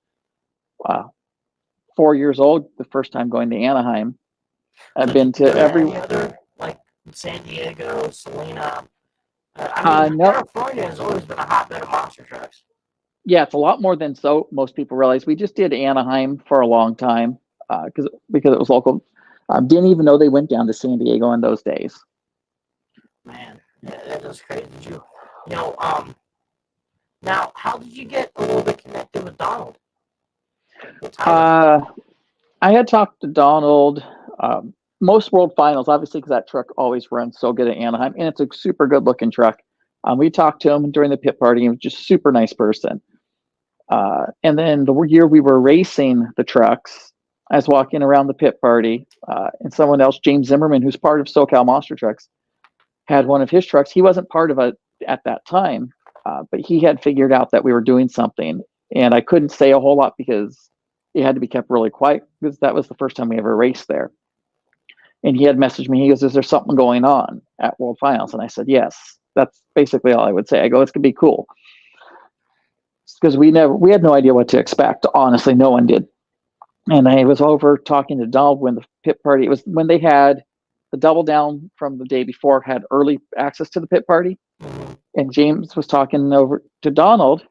4 years old the first time going to Anaheim. I've been to every other, like San Diego, Selena. No. California has always been a hotbed of monster trucks. Yeah, it's a lot more than most people realize. We just did Anaheim for a long time because it was local. Didn't even know they went down to San Diego in those days. Man, that is crazy. Now, how did you get a little bit connected with Donald? I had talked to Donald most World Finals, obviously, because that truck always runs so good at Anaheim, and it's a super good looking truck. We talked to him during the pit party. He was just a super nice person. And then the year we were racing the trucks, I was walking around the pit party, and someone else, James Zimmerman, who's part of SoCal Monster Trucks, had one of his trucks. He wasn't part of it at that time, but he had figured out that we were doing something, and I couldn't say a whole lot because it had to be kept really quiet, because that was the first time we ever raced there. And he had messaged me. He goes, "Is there something going on at World Finals?" And I said, "Yes." That's basically all I would say. I go, "It's gonna be cool," because we had no idea what to expect. Honestly, no one did. And I was over talking to Donald when the pit party. It was when they had the Double Down from the day before had early access to the pit party, and James was talking over to Donald,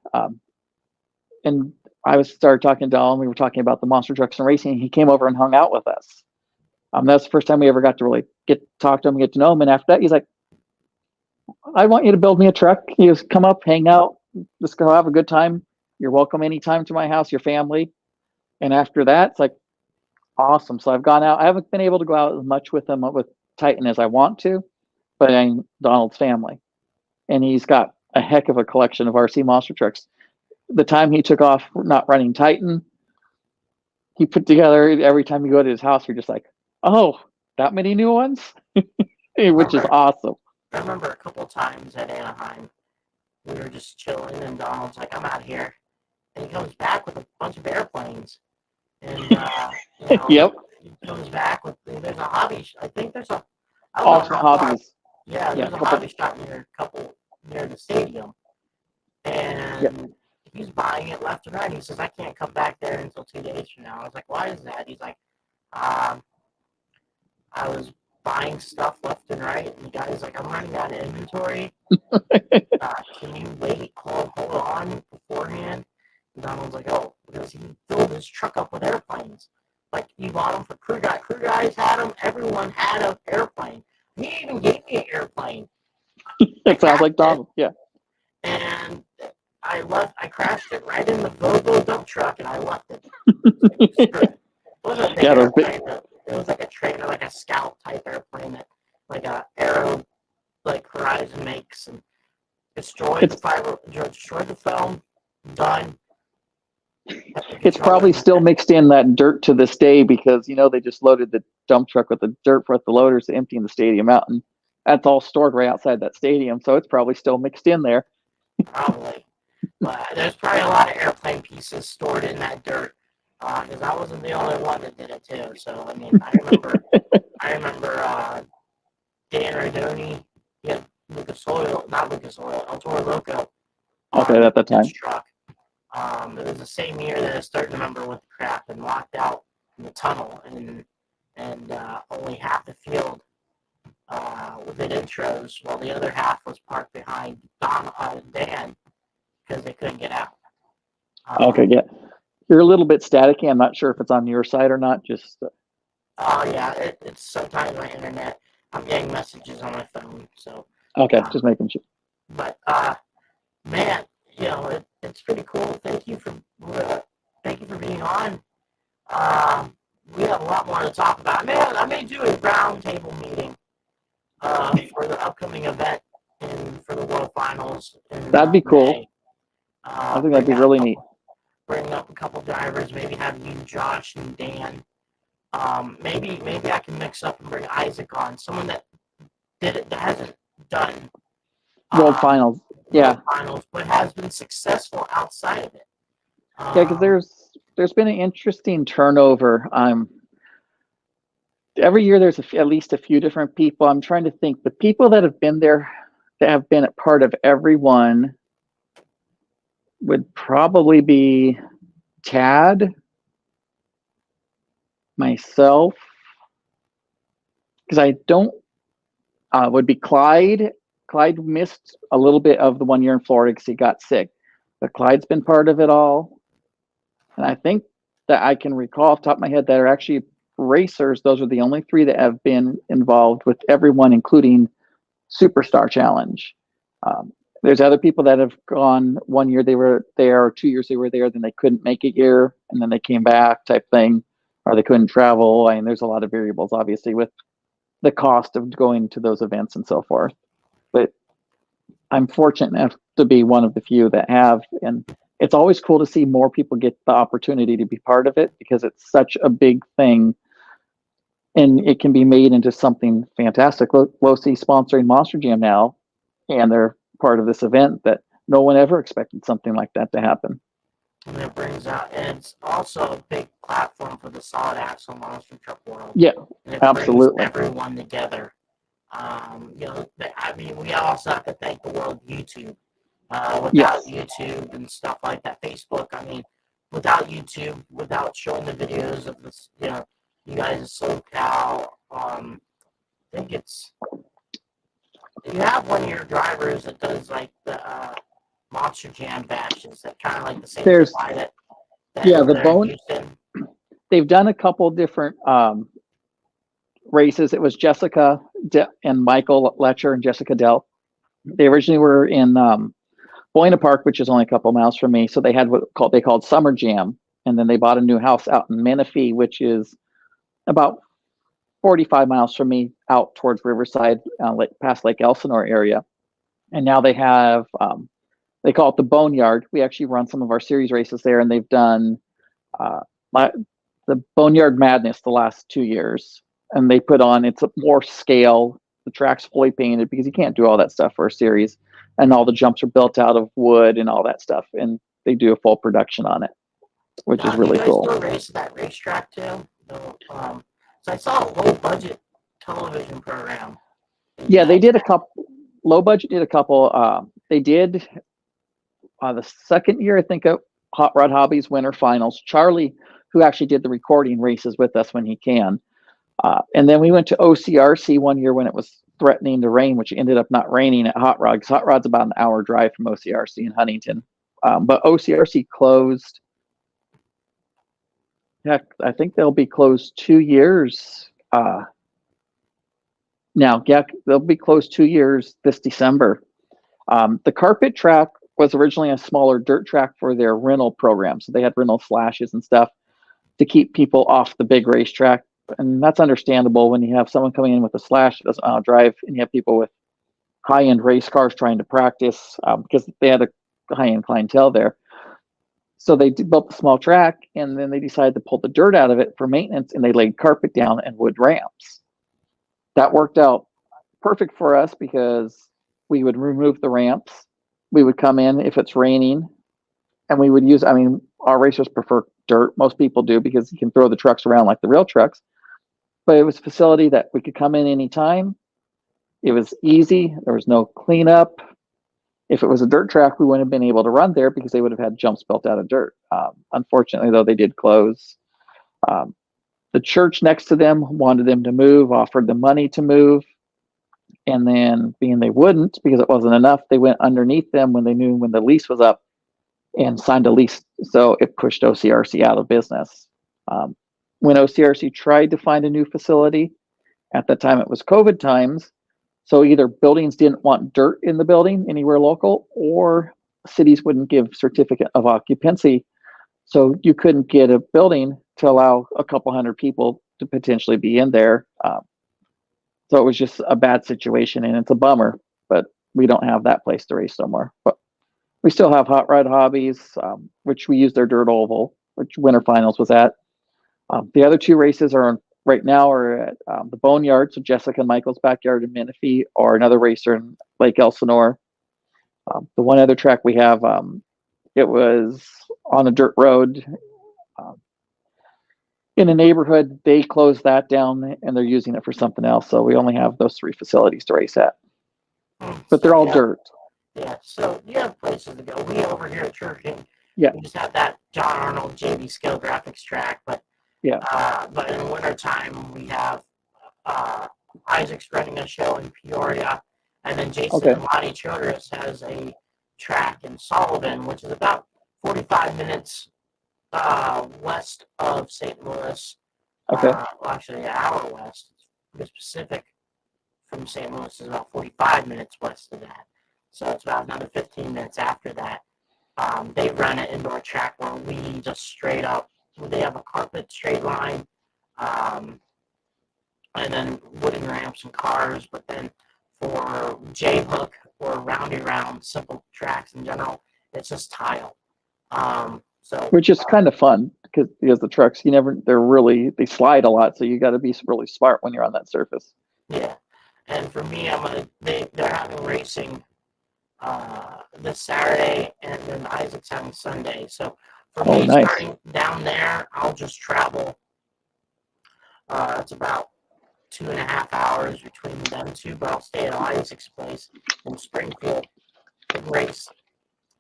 and I started talking to Donald. We were talking about the monster trucks and racing. And he came over and hung out with us. That's the first time we ever got to really talk to him, get to know him. And after that, he's like, "I want you to build me a truck." He goes, "Come up, hang out, let's go have a good time. You're welcome anytime to my house, your family." And after that, it's like, awesome. So I've gone out. I haven't been able to go out as much with him with Titan as I want to, but I'm Donald's family. And he's got a heck of a collection of RC monster trucks. The time he took off not running Titan, he put together, every time you go to his house, you're just like, oh, that many new ones? Which is awesome. I remember a couple of times at Anaheim, we were just chilling, and Donald's like, "I'm out here." And he comes back with a bunch of airplanes. And, Yep. He comes back with, there's a hobby, I think there's a, Ultimate Hobbies. Yeah, there's a hobby shop near the stadium. And he's buying it left and right. He says, "I can't come back there until 2 days from now." I was like, "Why is that?" He's like, I was buying stuff left and right, and the guy's like, "I'm running out of inventory. Can you wait? Hold on beforehand." And Donald's like, "Oh, because he filled his truck up with airplanes. Like, he bought them for crew guys. Crew guys had them. Everyone had an airplane. He even gave me an airplane." It sounds like Donald, yeah. And I crashed it right in the Volvo dump truck, and I left it. It wasn't a big airplane, it was like a trainer, like a Scout type airplane that, like a Aero, like Horizon makes, and destroyed the film. Done. It's probably still mixed in that dirt to this day because, they just loaded the dump truck with the dirt for the loaders to empty in the stadium out. And that's all stored right outside that stadium. So it's probably still mixed in there. Probably. But there's probably a lot of airplane pieces stored in that dirt. Because I wasn't the only one that did it too. So, I mean, I remember Dan Radoni, he had El Toro Loco. Okay, at that time. Truck. It was the same year that I started to remember with the crap and locked out in the tunnel, and only half the field did intros, while the other half was parked behind Dan because they couldn't get out. Okay, yeah. You're a little bit staticky. I'm not sure if it's on your side or not. Just. Yeah, it's sometimes my internet. I'm getting messages on my phone, so. Okay, just making sure. But man, it's pretty cool. Thank you for being on. We have a lot more to talk about. Man, I may do a roundtable meeting for the upcoming event and for the World Finals. That'd be cool. May. I think that'd be really neat. Bring up a couple drivers, maybe have you, Josh, and Dan. Maybe I can mix up and bring Isaac on, someone that hasn't done World Finals. Yeah. World Finals, but has been successful outside of it. Yeah, because there's been an interesting turnover. Every year there's at least a few different people. I'm trying to think. The people that have been there, that have been a part of everyone, would probably be Tad, myself, because I don't, would be Clyde. Clyde missed a little bit of the 1 year in Florida because he got sick, but Clyde's been part of it all. And I think that I can recall off the top of my head that are actually racers. Those are the only three that have been involved with everyone, including Superstar Challenge. There's other people that have gone 1 year they were there, or 2 years they were there, then they couldn't make a year, and then they came back type thing, or they couldn't travel. I mean, there's a lot of variables, obviously, with the cost of going to those events and so forth. But I'm fortunate enough to be one of the few that have, and it's always cool to see more people get the opportunity to be part of it because it's such a big thing, and it can be made into something fantastic. LoC sponsoring Monster Jam now, and they're part of this event that no one ever expected something like that to happen. And it brings out, and it's also a big platform for the solid axle monster truck world. Yeah, and it absolutely. Brings everyone together. I mean, we also have to thank the world of YouTube. Without YouTube and stuff like that, Facebook. I mean, without YouTube, without showing the videos of this, you guys at SoCal, think it's you have one of your drivers that does like the Monster Jam bashes that kind of like the same There's supply that yeah, over the there in bone. Houston. They've done a couple different races. It was Jessica and Michael Letcher and Jessica Dell. They originally were in Buena Park, which is only a couple miles from me. So they had what they called Summer Jam, and then they bought a new house out in Menifee, which is about 45 miles from me, out towards Riverside, past Lake Elsinore area. And now they have they call it the Boneyard. We actually run some of our series races there, and they've done the Boneyard Madness the last 2 years. And they put on, it's a more scale. The track's fully painted because you can't do all that stuff for a series. And all the jumps are built out of wood and all that stuff. And they do a full production on it, which is really cool. You guys still race that racetrack too? So I saw a low budget television program. Yeah, they did a couple. Low budget did a couple. They did the second year, I think, of Hot Rod Hobbies Winter Finals. Charlie, who actually did the recording, races with us when he can. And then we went to OCRC one year when it was threatening to rain, which ended up not raining at Hot Rod, because Hot Rod's about an hour drive from OCRC in Huntington. But OCRC closed. Heck, I think they'll be closed 2 years now. Yeah, they'll be closed 2 years this December. The carpet track was originally a smaller dirt track for their rental program. So they had rental slashes and stuff to keep people off the big racetrack. And that's understandable when you have someone coming in with a slash that doesn't know how to drive, and you have people with high-end race cars trying to practice, because they had a high-end clientele there. So they built a small track, and then they decided to pull the dirt out of it for maintenance, and they laid carpet down and wood ramps. That worked out perfect for us because we would remove the ramps. We would come in if it's raining, and we would use, our racers prefer dirt. Most people do, because you can throw the trucks around like the real trucks. But it was a facility that we could come in anytime. It was easy. There was no cleanup. If it was a dirt track, we wouldn't have been able to run there because they would have had jumps built out of dirt. Unfortunately, though, they did close. The church next to them wanted them to move, offered them money to move. And then, being they wouldn't because it wasn't enough, they went underneath them when they knew when the lease was up and signed a lease. So it pushed OCRC out of business. When OCRC tried to find a new facility, at that time it was COVID times. So either buildings didn't want dirt in the building anywhere local, or cities wouldn't give certificate of occupancy. So you couldn't get a building to allow a couple hundred people to potentially be in there. So it was just a bad situation, and it's a bummer, but we don't have that place to race no more. But we still have Hot Rod Hobbies, which we use their dirt oval, which Winter Finals was at. The other two races are right now at the Boneyard, so Jessica and Michael's backyard in Menifee, or another racer in Lake Elsinore. The one other track we have, it was on a dirt road in a neighborhood. They closed that down, and they're using it for something else. So we only have those three facilities to race at, but they're all dirt. Yeah, so you have places to go. We over here at Church, yeah, we just have that John Arnold JV Scale Graphics track, but but in the wintertime we have Isaac's running a show in Peoria, and then Jason and Lonnie Childress has a track in Sullivan, which is about 45 minutes west of St. Louis. Well, actually, an hour west. The Pacific from St. Louis is about 45 minutes west of that. So it's about another 15 minutes after that. They run an indoor track where we just straight up, they have a carpet straight line, and then wooden ramps and cars. But then for J-hook or roundy round, simple tracks in general, it's just tile. Which is kind of fun because the trucks, they slide a lot, so you got to be really smart when you're on that surface. Yeah, and for me, they're having racing this Saturday, and then Isaac's having Sunday. So for me, starting down there, I'll just travel. It's about 2.5 hours between them two, but I'll stay at Isaac's place in Springfield and race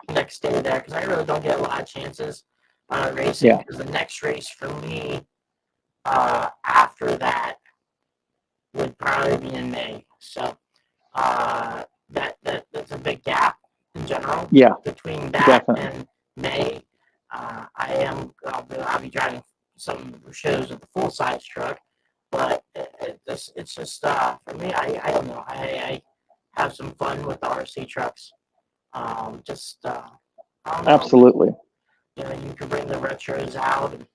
next day there, because I really don't get a lot of chances racing, because the next race for me after that would probably be in May. So that's a big gap in general. Yeah, Between that definitely. and May, I'll be driving some shows with the full size truck, but it's just for me. I don't know. I have some fun with the RC trucks. I don't know. Absolutely. You know, you can bring the retros out, and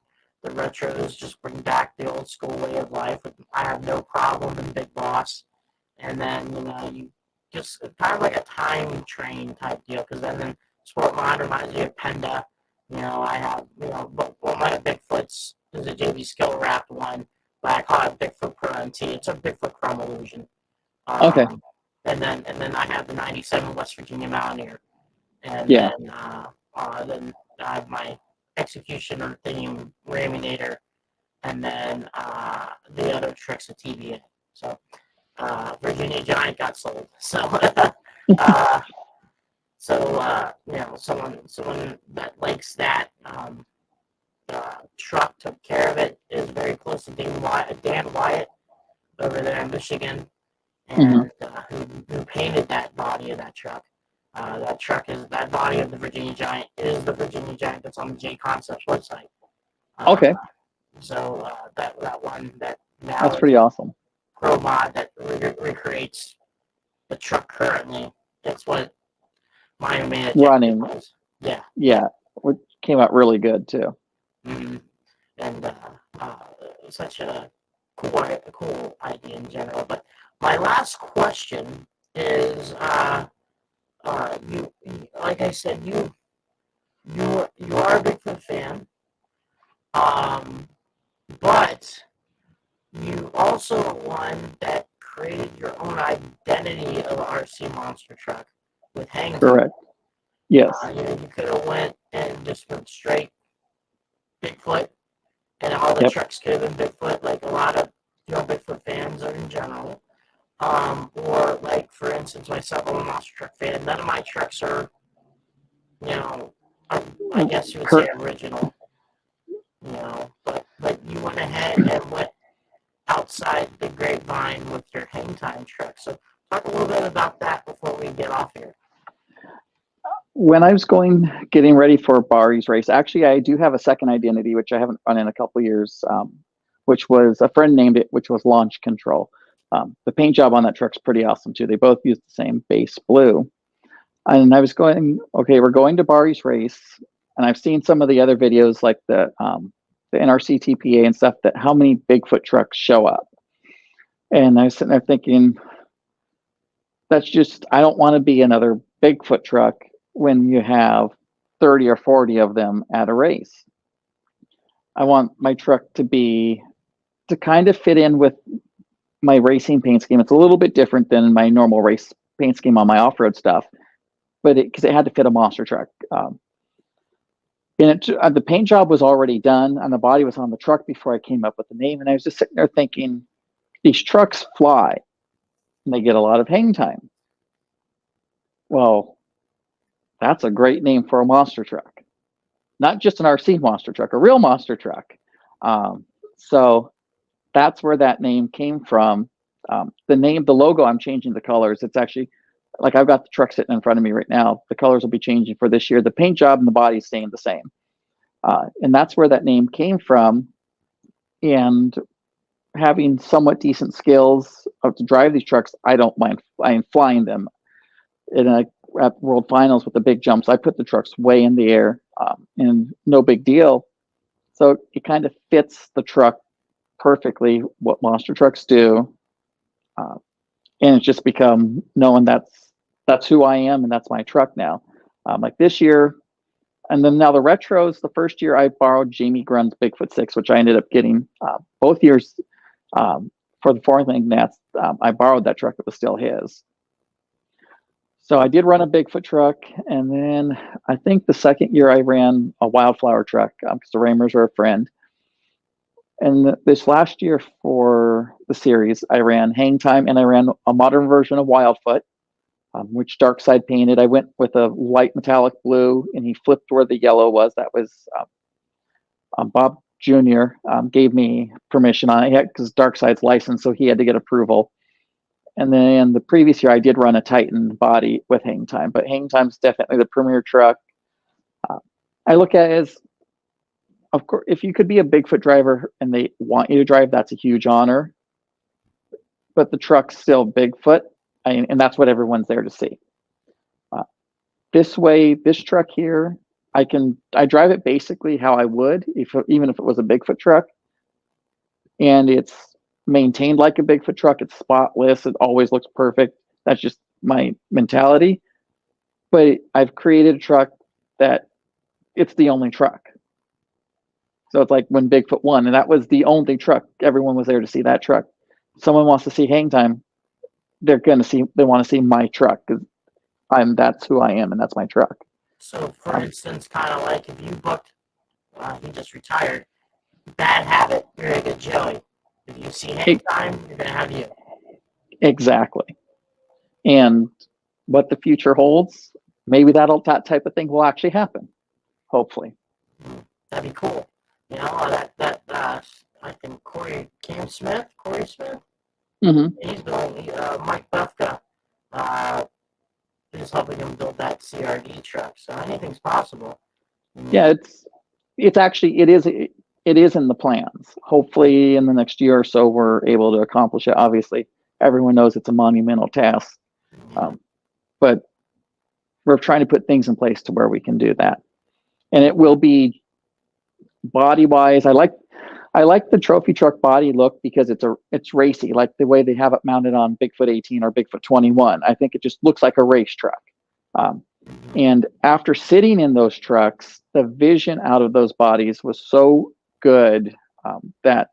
the retros just bring back the old school way of life. I have no problem in Big Boss, and then you just kind of like a time train type deal, because then Sport Mod reminds me of Penda. I have one of my Bigfoots is a JB Skill Wrapped one, but I call it Bigfoot Pro NT. It's a Bigfoot Chrome Illusion. Okay. And then I have the '97 West Virginia Mountaineer, and then I have my Executioner theme Raminator, and then the other tricks of TVA. So Virginia Giant got sold. So someone that likes that truck took care of it. Is very close to Dan Wyatt over there in Michigan, and who painted that body of that truck. That body of the Virginia Giant is the Virginia Giant that's on the J Concepts website. Okay. So that one that now That's pretty awesome. Pro Mod that recreates the truck currently. That's what my main Running was. Yeah. Yeah, which came out really good too. Mm-hmm. And such a cool idea in general. But my last question is, you like I said, you are a Bigfoot fan, but you also are one that created your own identity of an RC monster truck with hang time. Correct. Yes. You could have went and just went straight Bigfoot, and all the trucks could have been Bigfoot, like a lot of Bigfoot fans are in general. Or like, for instance, myself, I'm a monster truck fan. None of my trucks are, I guess you would say original. But you went ahead and went outside the grapevine with your hang time truck. So talk a little bit about that before we get off here. When I was getting ready for Barry's race, actually, I do have a second identity, which I haven't run in a couple of years, which was a friend named it, which was Launch Control. The paint job on that truck's pretty awesome too. They both use the same base blue. And I was we're going to Barry's race, and I've seen some of the other videos like the NRC TPA and stuff, that how many Bigfoot trucks show up. And I was sitting there thinking, I don't want to be another Bigfoot truck when you have 30 or 40 of them at a race. I want my truck to kind of fit in with my racing paint scheme. It's a little bit different than my normal race paint scheme on my off-road stuff, but because it had to fit a monster truck. The paint job was already done, and the body was on the truck before I came up with the name. And I was just sitting there thinking, these trucks fly, and they get a lot of hang time. Well, that's a great name for a monster truck. Not just an RC monster truck, a real monster truck. So that's where that name came from. The logo, I'm changing the colors. It's actually, like, I've got the truck sitting in front of me right now. The colors will be changing for this year. The paint job and the body is staying the same. And that's where that name came from. And having somewhat decent skills to drive these trucks, I don't mind flying them. At World Finals with the big jumps, I put the trucks way in the air, and no big deal. So it kind of fits the truck perfectly, what monster trucks do. And it's just become knowing that's who I am, and that's my truck now. Like this year, and then now the retros, the first year I borrowed Jamie Grunn's Bigfoot 6, which I ended up getting both years for the fourth thing. I borrowed that truck. It was still his. So I did run a Bigfoot truck, and then I think the second year I ran a Wildflower truck because the Ramers are a friend. And this last year for the series, I ran Hang Time, and I ran a modern version of Wildfoot, which Darkside painted. I went with a light metallic blue, and he flipped where the yellow was. That was Bob Jr. Gave me permission on it because Darkside's licensed, so he had to get approval. And then the previous year, I did run a Titan body with Hang Time, but Hang Time's definitely the premier truck. I look at it as, of course, if you could be a Bigfoot driver and they want you to drive, that's a huge honor. But the truck's still Bigfoot, and that's what everyone's there to see. This way, this truck here, I drive it basically how I would, even if it was a Bigfoot truck. And it's maintained like a Bigfoot truck. It's spotless. It always looks perfect. That's just my mentality. But I've created a truck that it's the only truck. So it's like when Bigfoot won, and that was the only truck. Everyone was there to see that truck. Someone wants to see Hang Time, they want to see my truck because that's who I am and that's my truck. So, for instance, kind of like if you booked, he just retired, Bad Habit, you're going to get Joey. If you see Hang Time, you're going to have you. Exactly. And what the future holds, maybe that type of thing will actually happen. Hopefully. That'd be cool. You know, I think Corey Smith, Mm-hmm. he's building, Mike Bufka, is helping him build that CRD truck. So anything's possible. Yeah, it is in the plans. Hopefully in the next year or so, we're able to accomplish it. Obviously, everyone knows it's a monumental task. But we're trying to put things in place to where we can do that. And it will be body-wise. I like the trophy truck body look because it's racy, like the way they have it mounted on Bigfoot 18 or Bigfoot 21. I think it just looks like a race truck. And after sitting in those trucks, the vision out of those bodies was so good that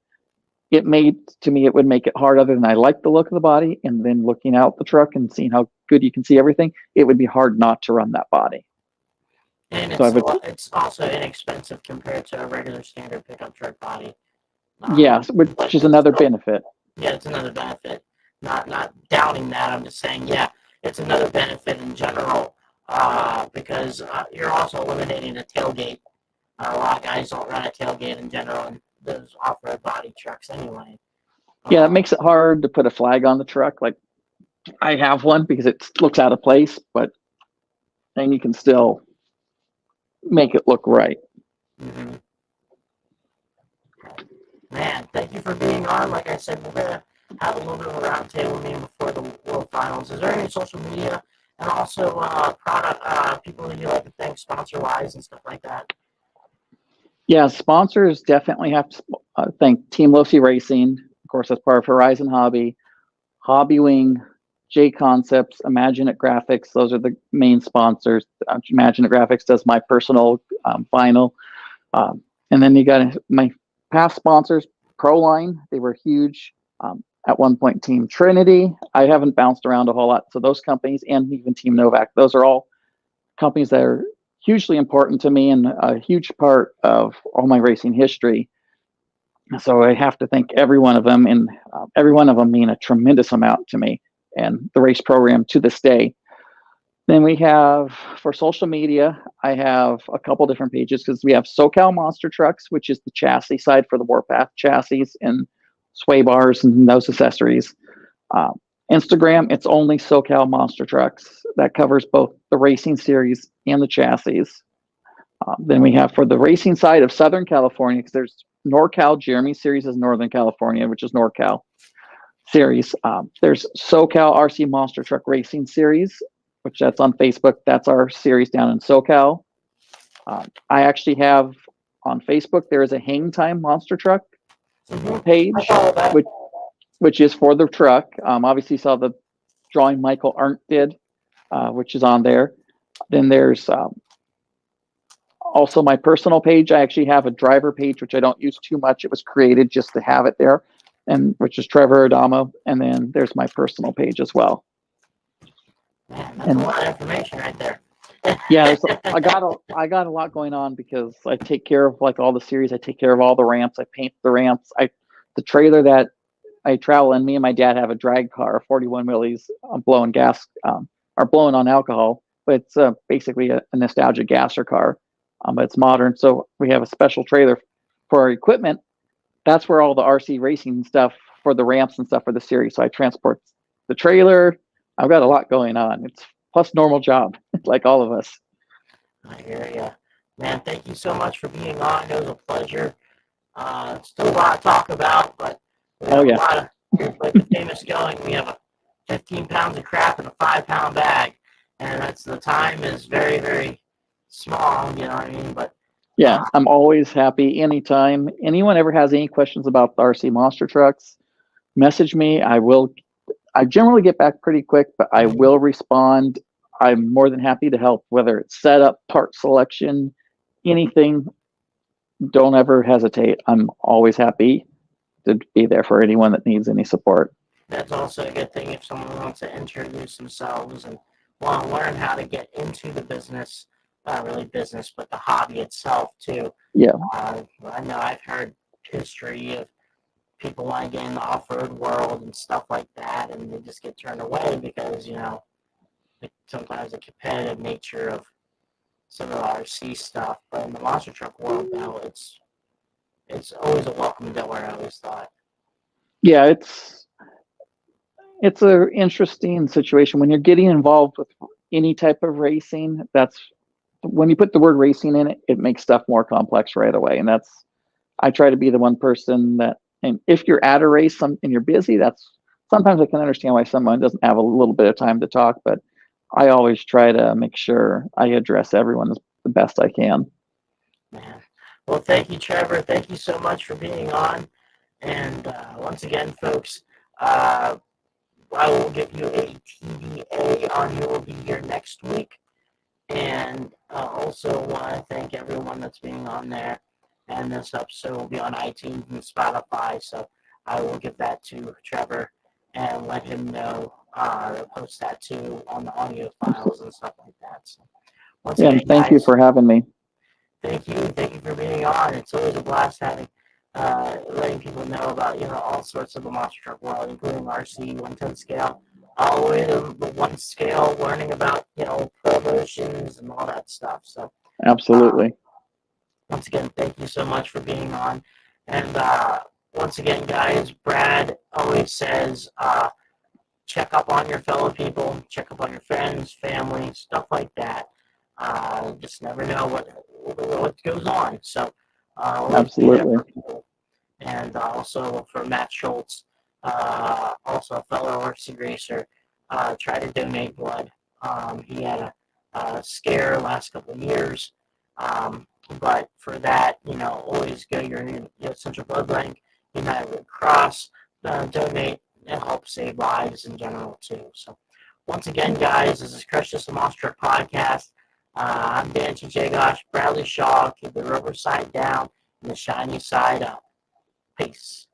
it would make it hard. Other than I like the look of the body, and then looking out the truck and seeing how good you can see everything, it would be hard not to run that body. And it's also inexpensive compared to a regular standard pickup truck body. Yes, which is another benefit. Yeah, it's another benefit. Not doubting that. I'm just saying, yeah, it's another benefit in general because you're also eliminating a tailgate. A lot of guys don't run a tailgate in general, and those off-road body trucks anyway. Yeah, it makes it hard to put a flag on the truck. Like I have one because it looks out of place, but then you can still make it look right. Mm-hmm. Man, thank you for being on. Like I said, we're going to have a little bit of a roundtable meeting before the World Finals. Is there any social media and also product people that you like to thank sponsor-wise and stuff like that? Yeah, sponsors definitely have to thank Team Losi Racing. Of course, that's part of Horizon Hobby, Hobby Wing, J Concepts, Imagine It Graphics. Those are the main sponsors. Imagine It Graphics does my personal vinyl. And then you got my past sponsors, Proline. They were huge. At one point, Team Trinity. I haven't bounced around a whole lot. So those companies, and even Team Novak, those are all companies that are hugely important to me and a huge part of all my racing history. So I have to thank every one of them, and every one of them mean a tremendous amount to me and the race program to this day. Then we have, for social media, I have a couple different pages because we have SoCal Monster Trucks, which is the chassis side for the Warpath chassis and sway bars and those accessories. Instagram, it's only SoCal Monster Trucks. That covers both the racing series and the chassis. Then we have for the racing side of Southern California, because there's NorCal. Jeremy series is Northern California, which is NorCal series. There's SoCal RC Monster Truck Racing Series, which that's on Facebook. That's our series down in SoCal. I actually have on Facebook, there is a Hang Time Monster Truck page, which is for the truck. Obviously, you saw the drawing Michael Arndt did, which is on there. Then there's also my personal page. I actually have a driver page, which I don't use too much. It was created just to have it there, and which is Trevor Adamo. And then there's my personal page as well. Man, that's a lot of information right there. Yeah, I got a lot going on because I take care of like all the series. I take care of all the ramps. I paint the ramps. The trailer that I travel in, me and my dad have a drag car, 41 wheelies, blowing gas, are blowing on alcohol, but it's basically a nostalgic gasser car, but it's modern. So we have a special trailer for our equipment, that's where all the RC racing stuff for the ramps and stuff for the series. So I transport the trailer. I've got a lot going on. It's plus normal job, like all of us. I hear you. Man, thank you so much for being on. It was a pleasure. Still a lot to talk about, but we have a lot of, like the famous going, we have a 15 pounds of crap in a 5-pound bag. And that's the time is very, very small, you know what I mean? But yeah, I'm always happy anytime. Anyone ever has any questions about the RC monster trucks, message me. I generally get back pretty quick, but I will respond. I'm more than happy to help, whether it's setup, part selection, anything. Don't ever hesitate. I'm always happy to be there for anyone that needs any support. That's also a good thing if someone wants to introduce themselves and want to learn how to get into the business, not really business, but the hobby itself too. Yeah. I know I've heard history of people want to get in the off-road world and stuff like that, and they just get turned away because, you know, sometimes the competitive nature of some of the RC stuff. But in the monster truck world now, it's always a welcome door, I always thought. Yeah, it's an interesting situation when you're getting involved with any type of racing. That's when you put the word racing in it, it makes stuff more complex right away. And I try to be the one person that, and if you're at a race and you're busy, sometimes I can understand why someone doesn't have a little bit of time to talk, but I always try to make sure I address everyone the best I can. Man. Well, thank you, Trevor. Thank you so much for being on. And once again, folks, I will give you a TBA on who will be here next week. And also want to thank everyone that's being on there. And this episode will be on iTunes and Spotify. So I will give that to Trevor and let him know, post that too on the audio files and stuff like that. So once again, thank you for having me. Thank you. Thank you for being on. It's always a blast letting people know about, all sorts of the monster truck world, including RC, 1/10 scale, all the way to the 1 scale, learning about, promotions and all that stuff. So absolutely. Once again, thank you so much for being on. And once again, guys, Brad always says, check up on your fellow people, check up on your friends, family, stuff like that. Just never know what goes on. So absolutely. And also for Matt Schultz, also a fellow RC racer, try to donate blood. He had a scare last couple of years, but for that, always go to your Central Blood Bank, United Red Cross, donate and help save lives in general too. So once again, guys, this is Crush This Monster Truck Podcast. I'm Dan T. Gosh, Bradley Shaw. Keep the rubber side down and the shiny side up. Peace.